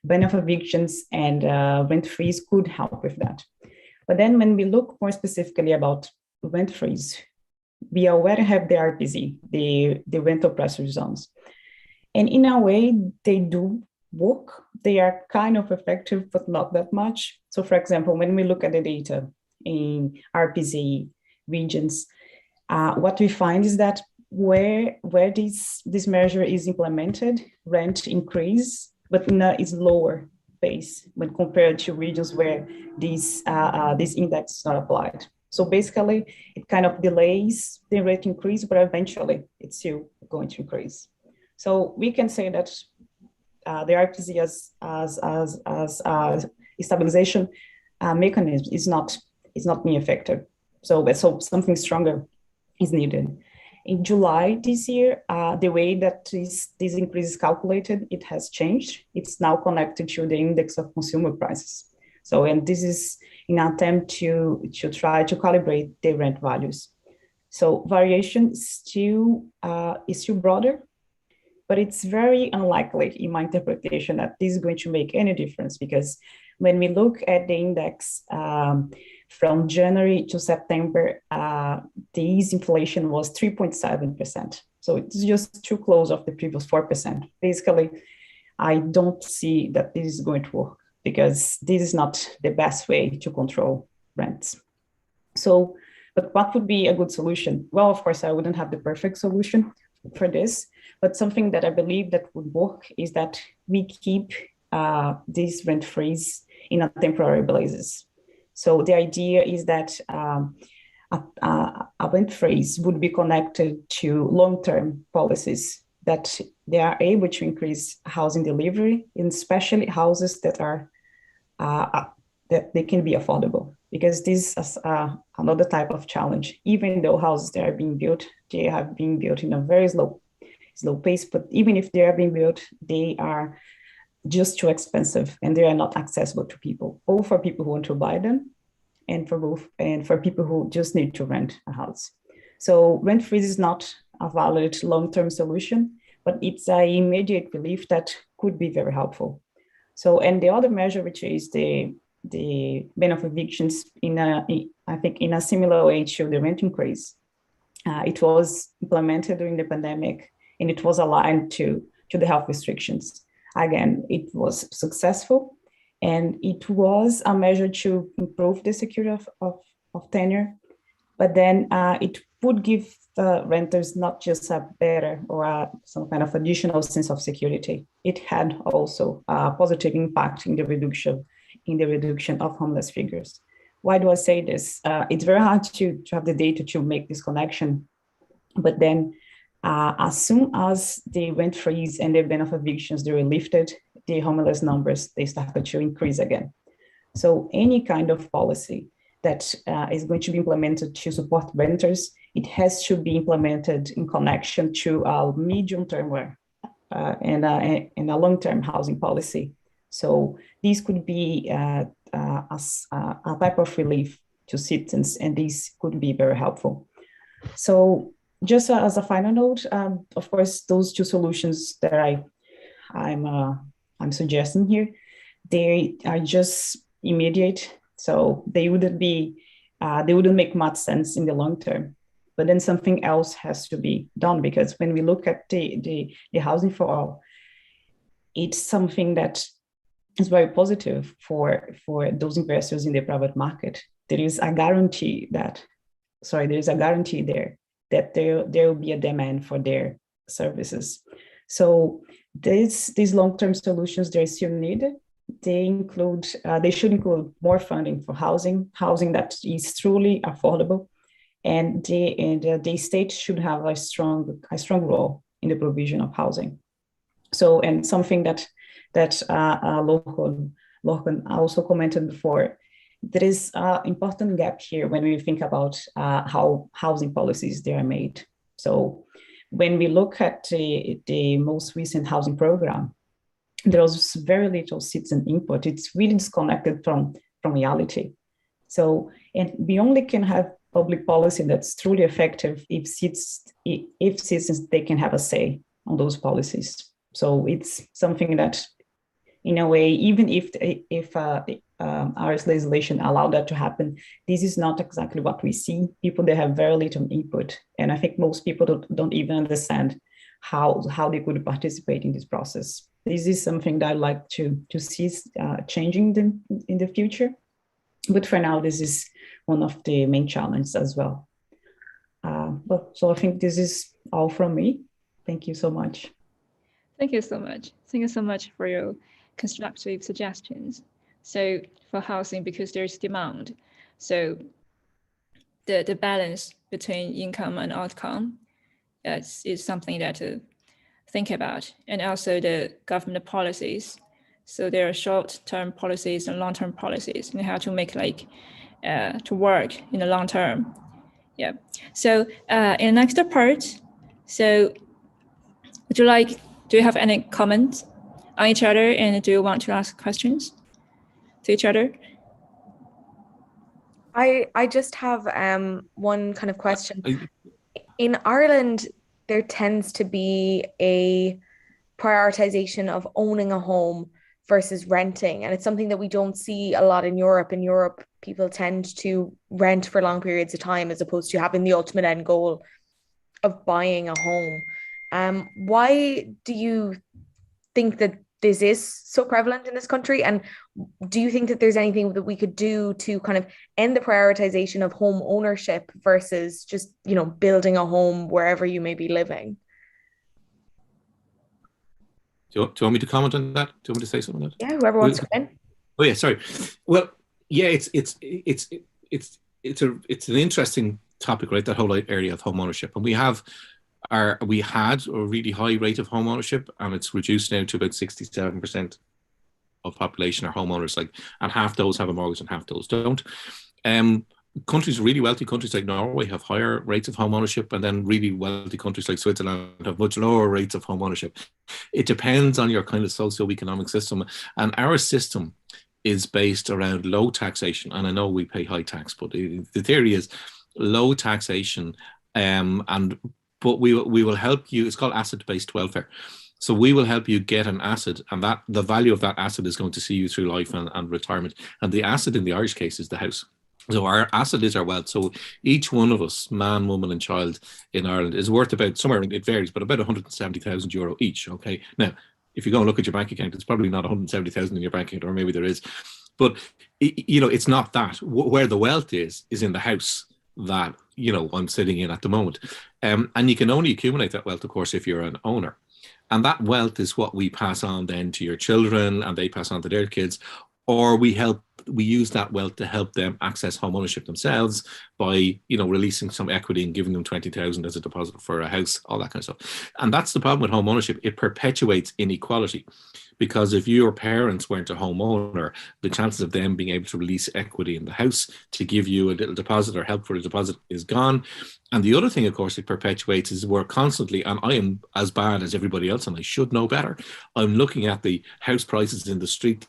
ban of evictions and rent freeze could help with that. But then when we look more specifically about rent freeze, we already have the RPZ, the rental pressure zones. And in a way, they do work. They are kind of effective, but not that much. So for example, when we look at the data in RPZ regions, what we find is that where this measure is implemented, rent increase, but in a is lower pace when compared to regions where this index is not applied. So basically, it kind of delays the rate increase, but eventually it's still going to increase. So we can say that the RPZ as a stabilization mechanism is not being effective. So something stronger is needed. In July this year, the way that this increase is calculated, it has changed. It's now connected to the index of consumer prices. So, and this is in an attempt to try to calibrate the rent values. So variation is still broader, but it's very unlikely in my interpretation that this is going to make any difference, because when we look at the index from January to September, this inflation was 3.7%. So it's just too close of the previous 4%. Basically, I don't see that this is going to work, because this is not the best way to control rents. So, but what would be a good solution? Well, of course, I wouldn't have the perfect solution for this, but something that I believe that would work is that we keep this rent freeze in a temporary basis. So the idea is that a rent freeze would be connected to long-term policies that they are able to increase housing delivery, and especially houses that are that they can be affordable, because this is another type of challenge. Even though houses that are being built, they have been built in a very slow pace, but even if they are being built, they are just too expensive and they are not accessible to people, or for people who want to buy them, and for both, and for people who just need to rent a house. So rent freeze is not a valid long-term solution, but it's an immediate relief that could be very helpful. So, and the other measure, which is the ban of evictions, I think in a similar way to the rent increase. It was implemented during the pandemic, and it was aligned to the health restrictions. Again, it was successful, and it was a measure to improve the security of tenure, but then it would give the renters not just a better or some kind of additional sense of security. It had also a positive impact in the reduction of homeless figures. Why do I say this? It's very hard to have the data to make this connection, but then as soon as the rent freeze and the ban of evictions, they were lifted, the homeless numbers, they started to increase again. So any kind of policy that is going to be implemented to support renters, it has to be implemented in connection to a medium-term and a long-term housing policy. So this could be a type of relief to citizens, and this could be very helpful. So just as a final note, of course, those two solutions that I'm suggesting here, they are just immediate. So they wouldn't make much sense in the long term. But then something else has to be done, because when we look at the housing for all, it's something that is very positive for those investors in the private market. There is a guarantee there that there will be a demand for their services. So these long-term solutions, they're still needed. They should include more funding for housing that is truly affordable, and the state should have a strong role in the provision of housing. So, and something that Lorcan also commented before, there is an important gap here when we think about how housing policies they are made. So when we look at the most recent housing program, there was very little citizen input. It's really disconnected from reality. So, and we only can have public policy that's truly effective if citizens, they can have a say on those policies. So it's something that, in a way, even if our legislation allowed that to happen, this is not exactly what we see. People, they have very little input. And I think most people don't even understand how they could participate in this process. This is something that I'd like to see changing in the future. But for now, this is one of the main challenges as well. So I think this is all from me. Thank you so much. Thank you so much. Thank you so much for your constructive suggestions. So for housing, because there's demand, so the balance between income and outcome is something that to think about, and also the government policies. So there are short-term policies and long-term policies, and how to make to work in the long term. Yeah. So in the next part, so do you have any comments on each other, and do you want to ask questions to each other? I just have one kind of question. In Ireland, there tends to be a prioritization of owning a home versus renting, and it's something that we don't see a lot in Europe. In Europe, people tend to rent for long periods of time as opposed to having the ultimate end goal of buying a home. Why do you think that this is so prevalent in this country? And do you think that there's anything that we could do to kind of end the prioritization of home ownership versus just, building a home wherever you may be living? Do you want me to comment on that? Do you want me to say something on that? Yeah, whoever wants to come in. Oh yeah, sorry. Well, yeah, it's an interesting topic, right? That whole area of home ownership, and we had a really high rate of home ownership, and it's reduced now to about 67% of population are homeowners, and half those have a mortgage and half those don't. Really wealthy countries like Norway have higher rates of home ownership, and then really wealthy countries like Switzerland have much lower rates of home ownership. It depends on your kind of socio-economic system, and our system is based around low taxation. And I know we pay high tax, but the theory is low taxation. But we will help you. It's called asset-based welfare. So we will help you get an asset, and that the value of that asset is going to see you through life and retirement. And the asset in the Irish case is the house. So our asset is our wealth. So each one of us, man, woman, and child in Ireland, is worth about somewhere, it varies, but about €170,000 each. Okay. Now, if you go and look at your bank account, it's probably not 170,000 in your bank account, or maybe there is. But it's not that. Where the wealth is in the house that I'm sitting in at the moment. And you can only accumulate that wealth, of course, if you're an owner. And that wealth is what we pass on then to your children, and they pass on to their kids, or we use that wealth to help them access home ownership themselves by, releasing some equity and giving them 20,000 as a deposit for a house, all that kind of stuff. And that's the problem with home ownership. It perpetuates inequality, because if your parents weren't a homeowner, the chances of them being able to release equity in the house to give you a little deposit or help for a deposit is gone. And the other thing, of course, it perpetuates is we're constantly, and I am as bad as everybody else, and I should know better, I'm looking at the house prices in the street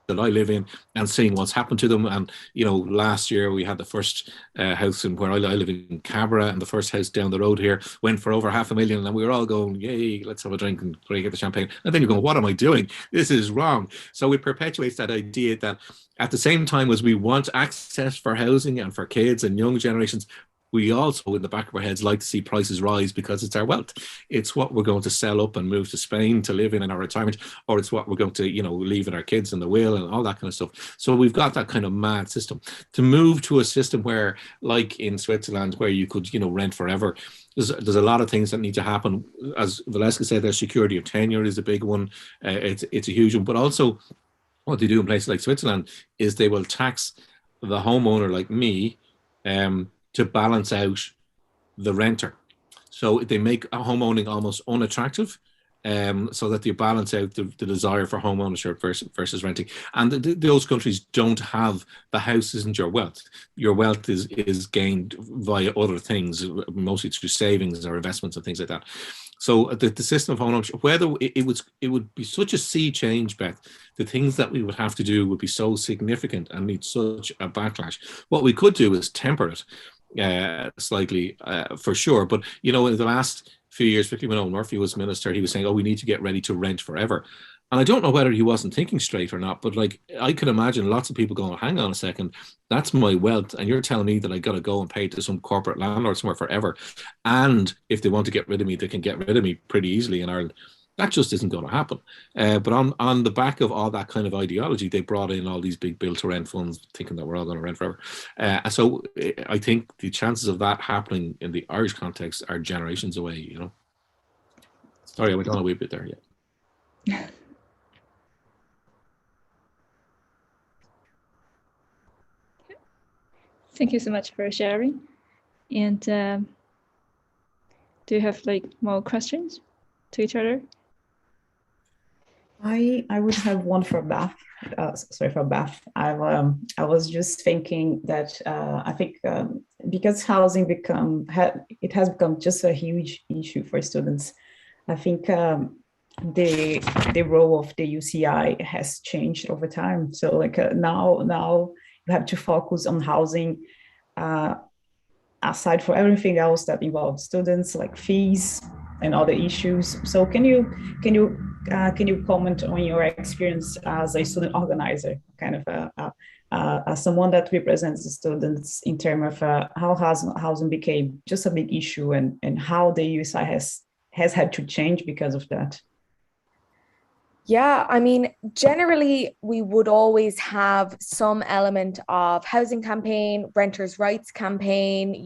that I live in and seeing what's happened to them. And, last year we had the first house in where I live in Cabra, and the first house down the road here went for over $500,000. And we were all going, yay, let's have a drink and get the champagne. And then you're going, what am I doing? This is wrong. So it perpetuates that idea that at the same time as we want access for housing and for kids and young generations, we also, in the back of our heads, like to see prices rise because it's our wealth. It's what we're going to sell up and move to Spain to live in our retirement, or it's what we're going to, leave in our kids in the will and all that kind of stuff. So we've got that kind of mad system. To move to a system where, like in Switzerland, where you could, rent forever, there's a lot of things that need to happen. As Valesca said, their security of tenure is a big one. It's a huge one. But also, what they do in places like Switzerland is they will tax the homeowner like me, to balance out the renter. So they make home owning almost unattractive, so that they balance out the desire for home ownership versus renting. And those countries don't have, the house isn't your wealth. Your wealth is gained via other things, mostly through savings or investments and things like that. So the system of home ownership, whether it would be such a sea change, Beth, the things that we would have to do would be so significant and need such a backlash. What we could do is temper it slightly, for sure. But, in the last few years, particularly when Owen Murphy was minister, he was saying, we need to get ready to rent forever. And I don't know whether he wasn't thinking straight or not, but I can imagine lots of people going, hang on a second, that's my wealth. And you're telling me that I got to go and pay to some corporate landlord somewhere forever. And if they want to get rid of me, they can get rid of me pretty easily in Ireland. That just isn't going to happen. But on the back of all that kind of ideology, they brought in all these big build-to-rent funds, thinking that we're all going to rent forever. So I think the chances of that happening in the Irish context are generations away. Sorry, I went on a wee bit there. Yeah. Thank you so much for sharing. And do you have more questions to each other? I would have one for Beth. For Beth. I was just thinking that I think because housing has become just a huge issue for students. I think the role of the UCI has changed over time. So now you have to focus on housing, aside for everything else that involves students, like fees and other issues. So can you comment on your experience as a student organizer, kind of as someone that represents the students, in terms of how housing became just a big issue, and how the USI has had to change because of that? Yeah, I mean, generally, we would always have some element of housing campaign, renters' rights campaign,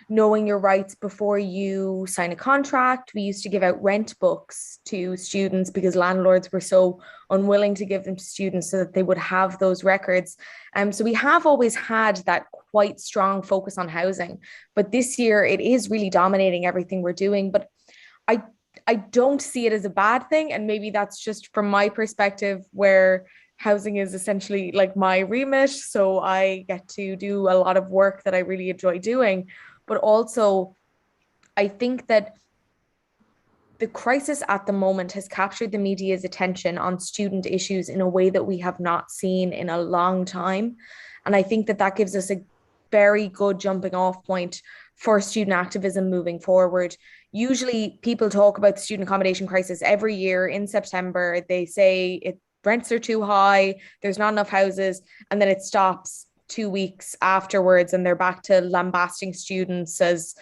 knowing your rights before you sign a contract. We used to give out rent books to students because landlords were so unwilling to give them to students so that they would have those records. So we have always had that quite strong focus on housing. But this year, it is really dominating everything we're doing. But I don't see it as a bad thing. And maybe that's just from my perspective, where housing is essentially my remit. So I get to do a lot of work that I really enjoy doing. But also, I think that the crisis at the moment has captured the media's attention on student issues in a way that we have not seen in a long time. And I think that that gives us a very good jumping off point for student activism moving forward. Usually people talk about the student accommodation crisis every year in September. They say rents are too high, there's not enough houses, and then it stops 2 weeks afterwards and they're back to lambasting students as,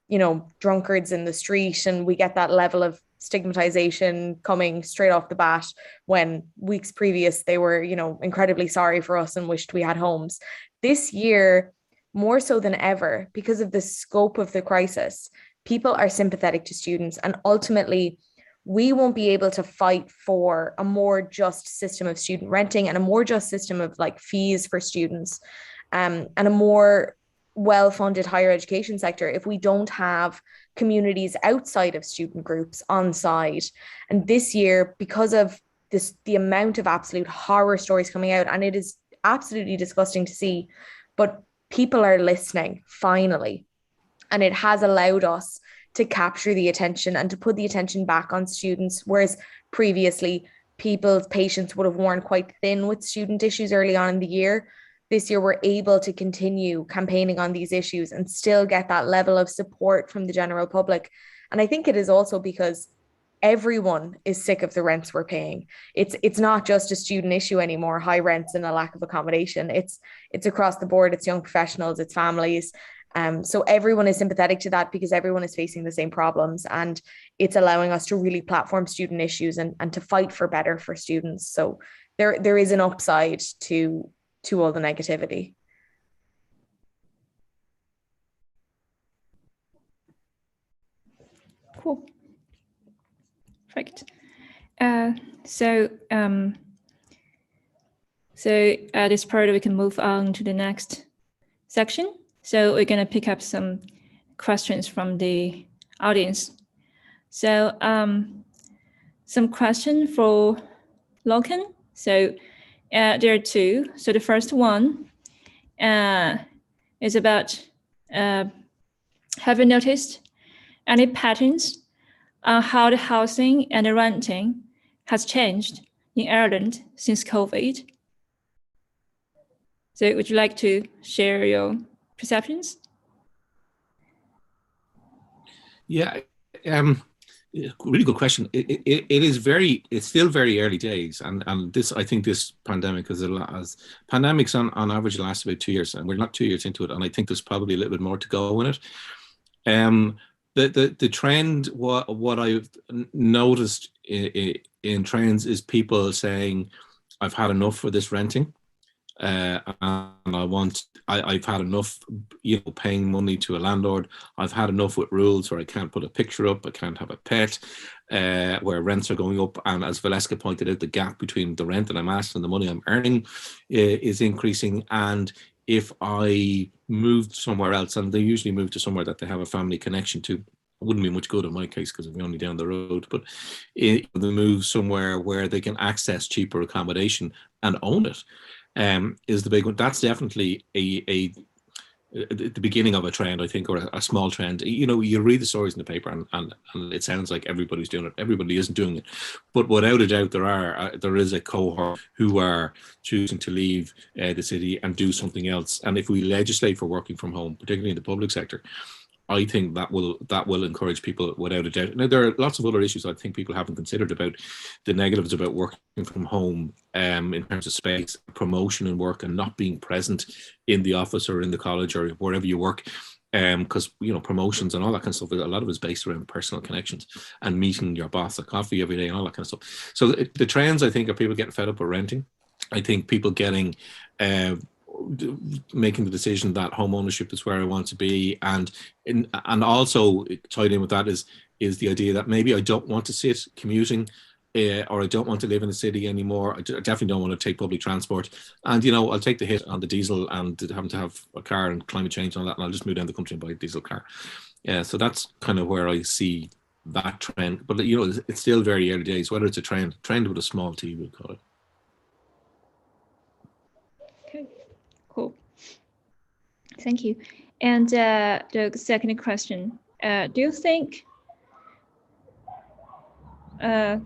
you know, drunkards in the street. And we get that level of stigmatization coming straight off the bat when weeks previous they were, you know, incredibly sorry for us and wished we had homes. This year, more so than ever, because of the scope of the crisis, people are sympathetic to students, and ultimately we won't be able to fight for a more just system of student renting and a more just system of like fees for students, and a more well-funded higher education sector if we don't have communities outside of student groups on side. And this year, because of this, the amount of absolute horror stories coming out, and it is absolutely disgusting to see, but people are listening finally, and it has allowed us to capture the attention and to put the attention back on students, whereas previously people's patience would have worn quite thin with student issues early on in the year. This year we're able to continue campaigning on these issues and still get that level of support from the general public. And I think it is also because everyone is sick of the rents we're paying. It's not just a student issue anymore, high rents and a lack of accommodation. It's across the board. It's young professionals, it's families. So everyone is sympathetic to that because everyone is facing the same problems, and it's allowing us to really platform student issues and to fight for better for students. So there is an upside to all the negativity. Cool. Perfect. So at this part, we can move on to the next section. So we're going to pick up some questions from the audience. So some question for Lorcan. So there are two. So the first one is about, have you noticed any patterns on how the housing and the renting has changed in Ireland since COVID? So would you like to share your perceptions? Yeah, really good question. It's still very early days, and this, I think this pandemic is pandemics on average last about 2 years, and we're not 2 years into it, and I think there's probably a little bit more to go in it. The trend, what I've noticed in trends is people saying, I've had enough for this renting. And I've had enough, paying money to a landlord. I've had enough with rules where I can't put a picture up, I can't have a pet, where rents are going up. And as Valesca pointed out, the gap between the rent that I'm asking and the money I'm earning is increasing. And if I moved somewhere else, and they usually move to somewhere that they have a family connection to, it wouldn't be much good in my case because I'm only down the road, but they move somewhere where they can access cheaper accommodation and own it. Is the big one. That's definitely the beginning of a trend, I think, or a small trend. You read the stories in the paper and it sounds like everybody's doing it. Everybody isn't doing it, but without a doubt there is a cohort who are choosing to leave the city and do something else. And if we legislate for working from home, particularly in the public sector, I think that will encourage people without a doubt. Now, there are lots of other issues I think people haven't considered about the negatives about working from home, in terms of space, promotion and work, and not being present in the office or in the college or wherever you work. Because promotions and all that kind of stuff, a lot of it is based around personal connections and meeting your boss at coffee every day and all that kind of stuff. So the trends, I think, are people getting fed up with renting. I think people getting making the decision that home ownership is where I want to be, and also tied in with that is the idea that maybe I don't want to sit commuting, or I don't want to live in the city anymore. I definitely don't want to take public transport, and I'll take the hit on the diesel and having to have a car and climate change and all that, and I'll just move down the country and buy a diesel car. Yeah, so that's kind of where I see that trend. But it's still very early days. Whether it's a trend with a small T, we'll call it. Okay. Cool. Thank you. And the second question, do you think Do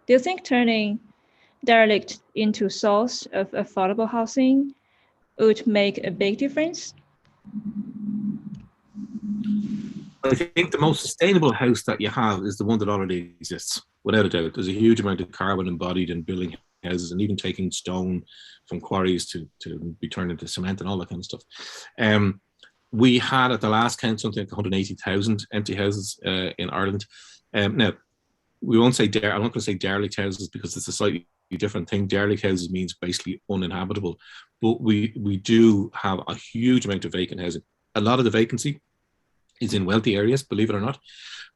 you think turning derelict into source of affordable housing would make a big difference? I think the most sustainable house that you have is the one that already exists, without a doubt. There's a huge amount of carbon embodied in building houses and even taking stone from quarries to be turned into cement and all that kind of stuff. We had at the last count something like 180,000 empty houses in Ireland. Now, we won't say I'm not going to say derelict houses because it's a slightly different thing. Derelict houses means basically uninhabitable, but we do have a huge amount of vacant housing. A lot of the vacancy is in wealthy areas, believe it or not,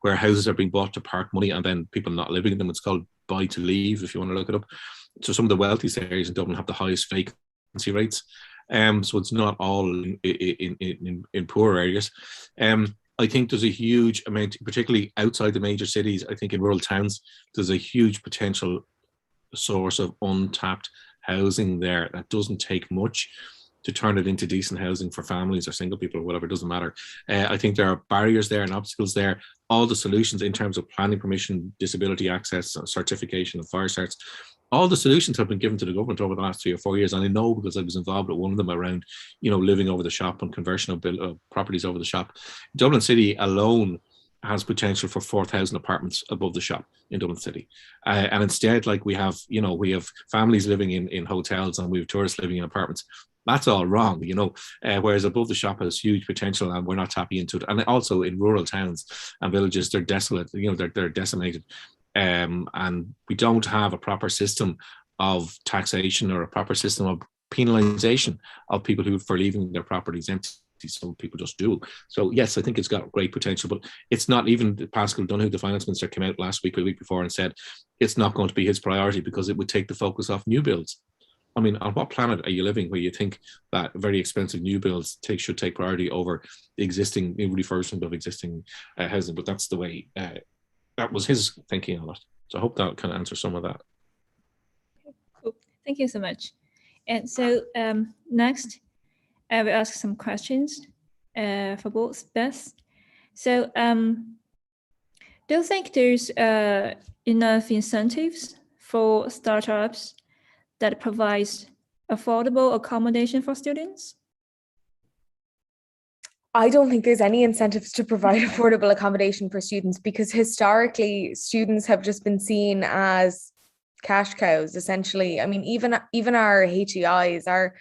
where houses are being bought to park money and then people not living in them. It's called buy to leave, if you want to look it up. So some of the wealthiest areas in Dublin have the highest vacancy rates. So it's not all in poor areas. I think there's a huge amount, particularly outside the major cities. I think in rural towns, there's a huge potential source of untapped housing there that doesn't take much to turn it into decent housing for families or single people or whatever, it doesn't matter. I think there are barriers there and obstacles there. All the solutions in terms of planning permission, disability access, certification of fire starts, all the solutions have been given to the government over the last 3 or 4 years. And I know because I was involved with one of them around, living over the shop and conversion of properties over the shop. Dublin City alone has potential for 4,000 apartments above the shop in Dublin City. And instead, like we have families living in hotels and we have tourists living in apartments. That's all wrong, whereas above the shop has huge potential and we're not tapping into it. And also in rural towns and villages, they're desolate, they're decimated. And we don't have a proper system of taxation or a proper system of penalization of people who for leaving their properties empty. Some people just do. So yes, I think it's got great potential, but it's not. Even Pascal Donoghue, the finance minister, came out last week or the week before and said it's not going to be his priority because it would take the focus off new builds. I mean, on what planet are you living where you think that very expensive new builds should take priority over existing refurbishment of existing housing? But that's the way, that was his thinking on it. So I hope that kind of answers some of that. Cool. Thank you so much. And so next, I will ask some questions for both Beth. So do you think there's enough incentives for startups that provides affordable accommodation for students? I don't think there's any incentives to provide affordable accommodation for students because historically students have just been seen as cash cows, essentially. I mean, even our HEIs, our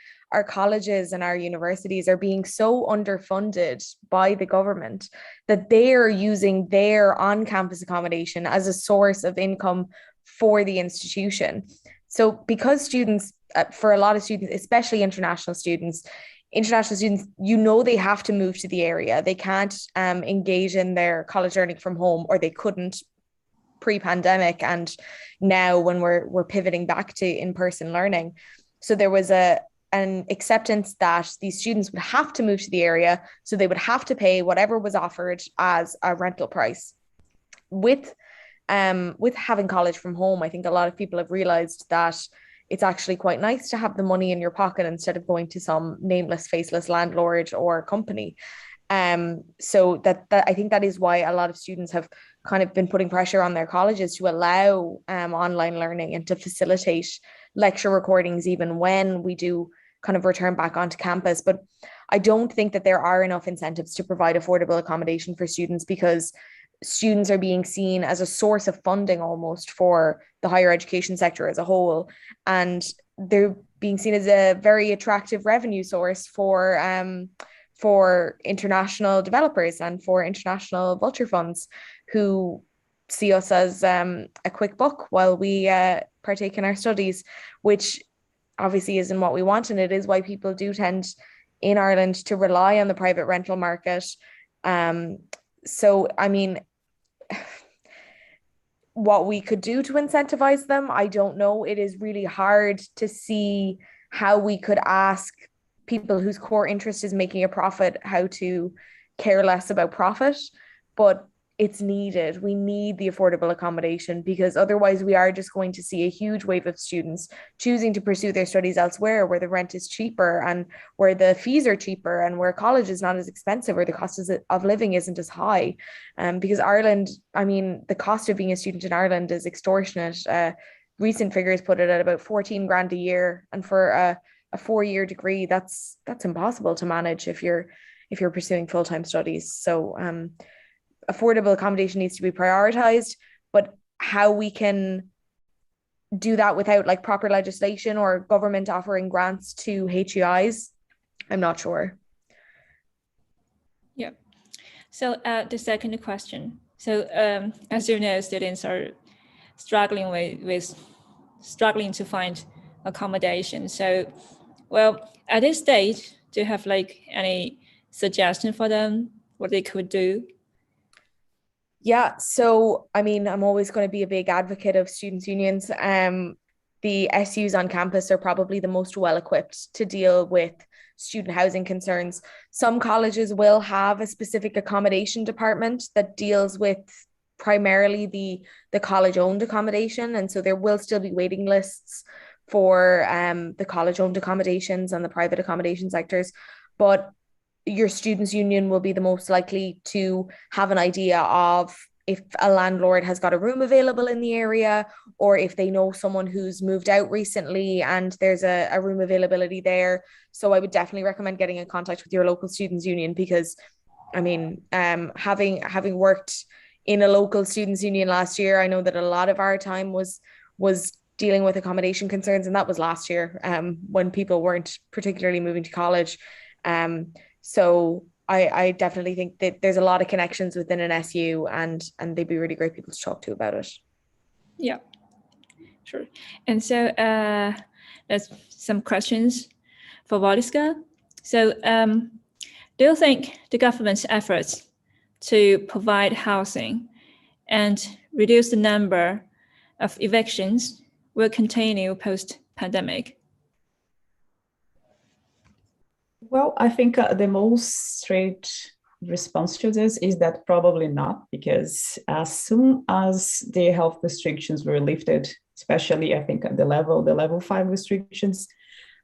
colleges and our universities are being so underfunded by the government that they are using their on-campus accommodation as a source of income for the institution. So because students, for a lot of students, especially international students, they have to move to the area. They can't engage in their college learning from home, or they couldn't pre-pandemic. And now when we're pivoting back to in-person learning. So there was an acceptance that these students would have to move to the area. So they would have to pay whatever was offered as a rental price. With having college from home, I think a lot of people have realized that it's actually quite nice to have the money in your pocket instead of going to some nameless, faceless landlord or company. So that I think that is why a lot of students have kind of been putting pressure on their colleges to allow online learning and to facilitate lecture recordings even when we do kind of return back onto campus. But I don't think that there are enough incentives to provide affordable accommodation for students because students are being seen as a source of funding almost for the higher education sector as a whole. And they're being seen as a very attractive revenue source for international developers and for international vulture funds who see us as a quick buck while we partake in our studies, which obviously isn't what we want. And it is why people do tend in Ireland to rely on the private rental market. So, I mean, what we could do to incentivize them, I don't know. It is really hard to see how we could ask people whose core interest is making a profit how to care less about profit. But it's needed. We need the affordable accommodation, because otherwise we are just going to see a huge wave of students choosing to pursue their studies elsewhere, where the rent is cheaper and where the fees are cheaper and where college is not as expensive or the cost of living isn't as high. Because Ireland, I mean, the cost of being a student in Ireland is extortionate. Recent figures put it at about 14 grand a year, and for a 4-year degree, that's impossible to manage if you're pursuing full-time studies. So affordable accommodation needs to be prioritized, but how we can do that without like proper legislation or government offering grants to HEIs, I'm not sure. Yeah. So the second question. So as you know, students are struggling struggling to find accommodation. So, well, at this stage, do you have like any suggestion for them what they could do? Yeah, so I mean, I'm always going to be a big advocate of students' unions. The SUs on campus are probably the most well-equipped to deal with student housing concerns. Some colleges will have a specific accommodation department that deals with primarily the college-owned accommodation, and so there will still be waiting lists for the college-owned accommodations and the private accommodation sectors. But your students' union will be the most likely to have an idea of if a landlord has got a room available in the area, or if they know someone who's moved out recently and there's a room availability there. So I would definitely recommend getting in contact with your local students' union, because I mean, having worked in a local students' union last year, I know that a lot of our time was dealing with accommodation concerns, and that was last year when people weren't particularly moving to college. So I definitely think that there's a lot of connections within an SU, and they'd be really great people to talk to about it. Yeah, sure. And so there's some questions for Valesca. So do you think the government's efforts to provide housing and reduce the number of evictions will continue post-pandemic? Well, I think the most straight response to this is that probably not, because as soon as the health restrictions were lifted, especially I think at the level 5 restrictions,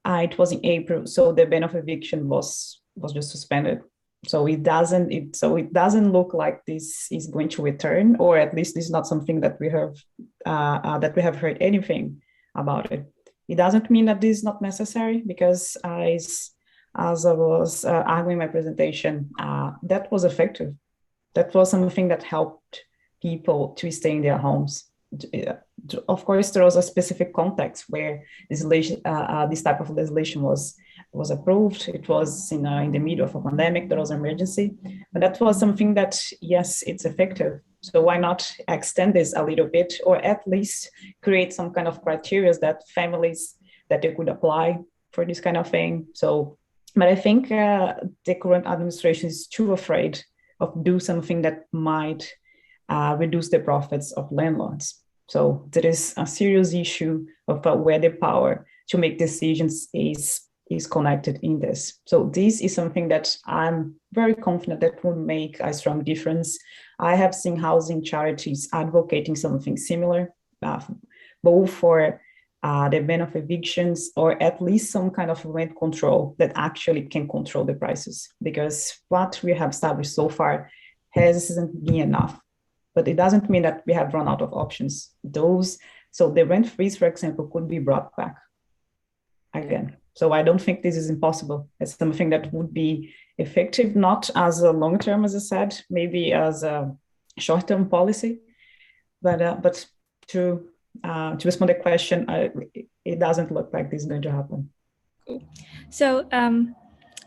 it was in April, so the ban of eviction was just suspended. So it doesn't look like this is going to return, or at least this is not something that we have heard anything about it. It doesn't mean that this is not necessary, because as I was arguing my presentation, that was effective. That was something that helped people to stay in their homes. Of course, there was a specific context where this type of legislation was approved. It was in the middle of a pandemic. There was an emergency, but that was something that, yes, it's effective. So why not extend this a little bit, or at least create some kind of criteria that families that they could apply for this kind of thing. So, but I think the current administration is too afraid of do something that might reduce the profits of landlords. So there is a serious issue of where the power to make decisions is connected in this. So this is something that I'm very confident that will make a strong difference. I have seen housing charities advocating something similar, both for the ban of evictions, or at least some kind of rent control that actually can control the prices, because what we have established so far hasn't been enough. But it doesn't mean that we have run out of options. So the rent freeze, for example, could be brought back again. So I don't think this is impossible. It's something that would be effective, not as a long term, as I said, maybe as a short term policy, but to respond to the question, it doesn't look like this is going to happen. Cool. So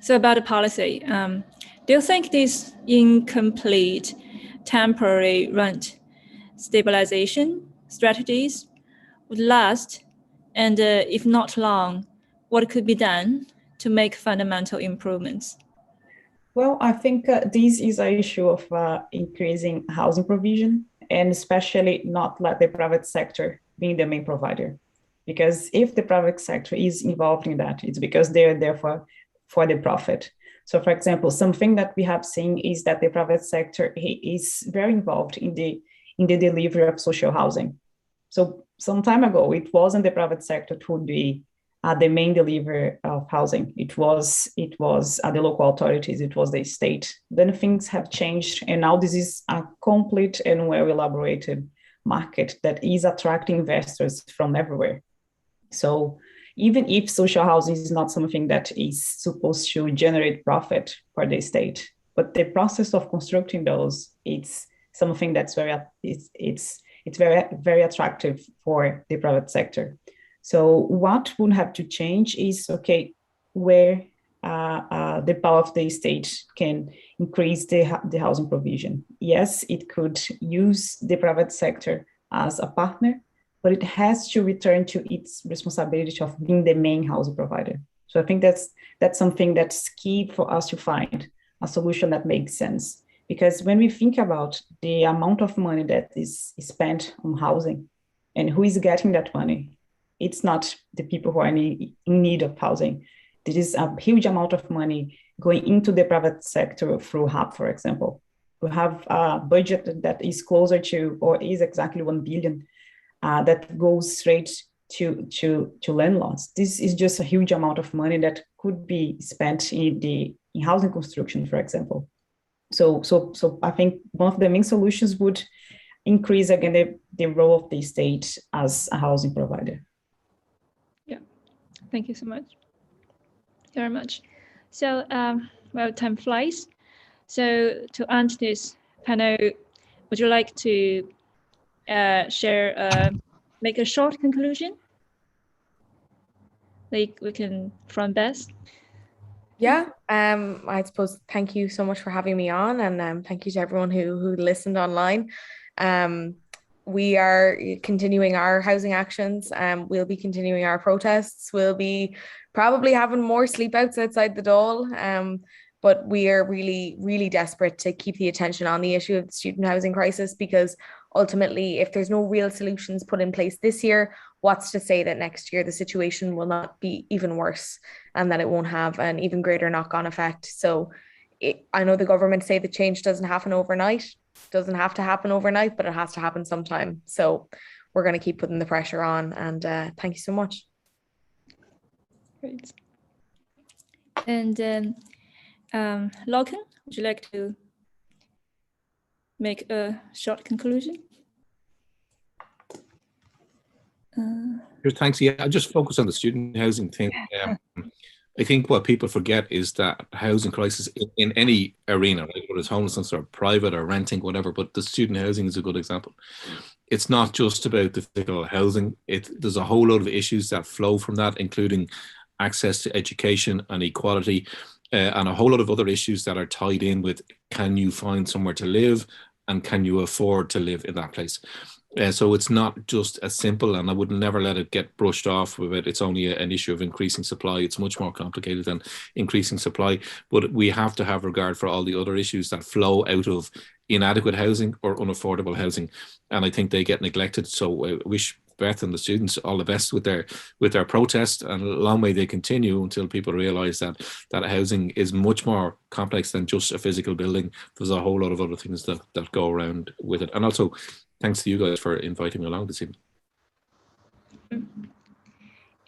about the policy, do you think these incomplete temporary rent stabilization strategies would last? And if not long, what could be done to make fundamental improvements? Well, I think this is an issue of increasing housing provision, and especially not let the private sector being the main provider. Because if the private sector is involved in that, it's because they're there for the profit. So, for example, something that we have seen is that the private sector is very involved in the delivery of social housing. So some time ago, it wasn't the private sector who would be the main deliverer of housing. It was the local authorities, it was the state. Then things have changed, and now this is a complete and well elaborated market that is attracting investors from everywhere. So even if social housing is not something that is supposed to generate profit for the state, but the process of constructing those, it's something that's it's very, very attractive for the private sector. So what would have to change is, okay, where the power of the state can increase the housing provision. Yes, it could use the private sector as a partner, but it has to return to its responsibility of being the main housing provider. So I think that's something that's key for us to find a solution that makes sense. Because when we think about the amount of money that is spent on housing and who is getting that money, it's not the people who are in need of housing. There is a huge amount of money going into the private sector through HUB, for example. We have a budget that is closer to, or is exactly 1 billion, that goes straight to landlords. This is just a huge amount of money that could be spent in housing construction, for example. So I think one of the main solutions would increase again the role of the state as a housing provider. Yeah, thank you so much. Very much. So, well, time flies. So to end this panel, would you like to make a short conclusion? Like we can, from Beth. Yeah, I suppose thank you so much for having me on, and thank you to everyone who listened online. We are continuing our housing actions. We'll be continuing our protests. We'll be probably having more sleep outs outside the Dáil. But we are really, really desperate to keep the attention on the issue of the student housing crisis, because ultimately, if there's no real solutions put in place this year, what's to say that next year the situation will not be even worse and that it won't have an even greater knock-on effect? So I know the government say the change doesn't happen overnight, doesn't have to happen overnight, but it has to happen sometime. So we're going to keep putting the pressure on, and thank you so much. Great. And Lorcan, would you like to make a short conclusion? Thanks. Yeah, I'll just focus on the student housing thing. I think what people forget is that housing crisis in any arena, right, whether it's homelessness or private or renting, whatever, but the student housing is a good example. It's not just about the physical housing. There's a whole lot of issues that flow from that, including access to education and equality, and a whole lot of other issues that are tied in with, can you find somewhere to live and can you afford to live in that place? So it's not just as simple, and I would never let it get brushed off with it. It's only an issue of increasing supply. It's much more complicated than increasing supply, but we have to have regard for all the other issues that flow out of inadequate housing or unaffordable housing, and I think they get neglected. So I wish Beth and the students all the best with their protest, and long may they continue until people realise that housing is much more complex than just a physical building. There's a whole lot of other things that go around with it. And also, thanks to you guys for inviting me along this evening.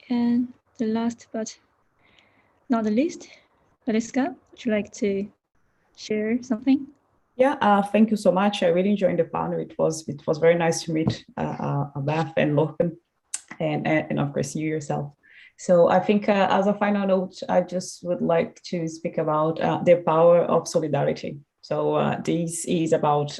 And the last but not the least, Valesca, would you like to share something? Yeah, thank you so much. I really enjoyed the panel. It was very nice to meet Beth and Lorcan, and of course you yourself. So I think as a final note, I just would like to speak about the power of solidarity. So this is about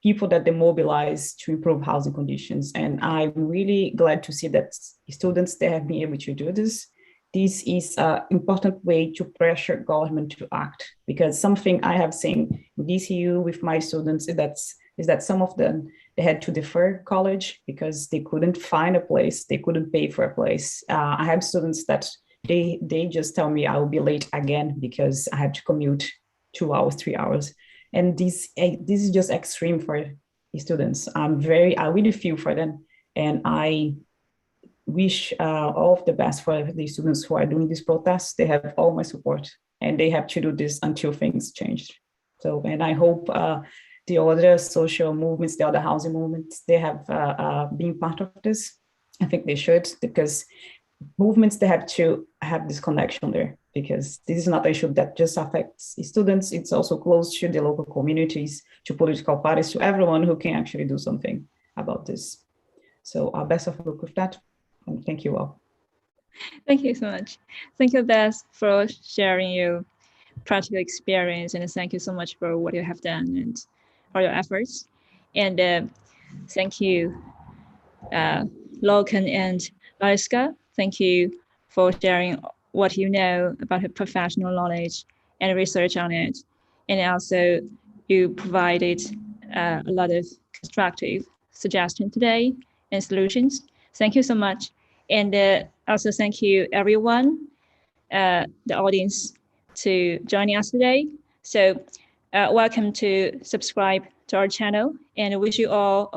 people that they mobilize to improve housing conditions. And I'm really glad to see that students, they have been able to do this. This is an important way to pressure government to act, because something I have seen this year with my students is that some of them, they had to defer college because they couldn't find a place, they couldn't pay for a place. I have students that they just tell me I will be late again because I have to commute 2 hours, 3 hours. And this is just extreme for students. I really feel for them, and I wish all of the best for the students who are doing this protest. They have all my support. and they have to do this until things change. So, and I hope the other social movements, the other housing movements, they have been part of this. I think they should, because movements, they have to have this connection there, because this is not an issue that just affects students. It's also close to the local communities, to political parties, to everyone who can actually do something about this. So best of luck with that. And thank you all. Thank you so much. Thank you, Beth, for sharing your practical experience, and thank you so much for what you have done and for your efforts. And thank you, Lorcan and Valesca. Thank you for sharing what you know about her professional knowledge and research on it. And also, you provided a lot of constructive suggestions today and solutions. Thank you so much. And also thank you everyone, the audience, to joining us today. So welcome to subscribe to our channel, and wish you all a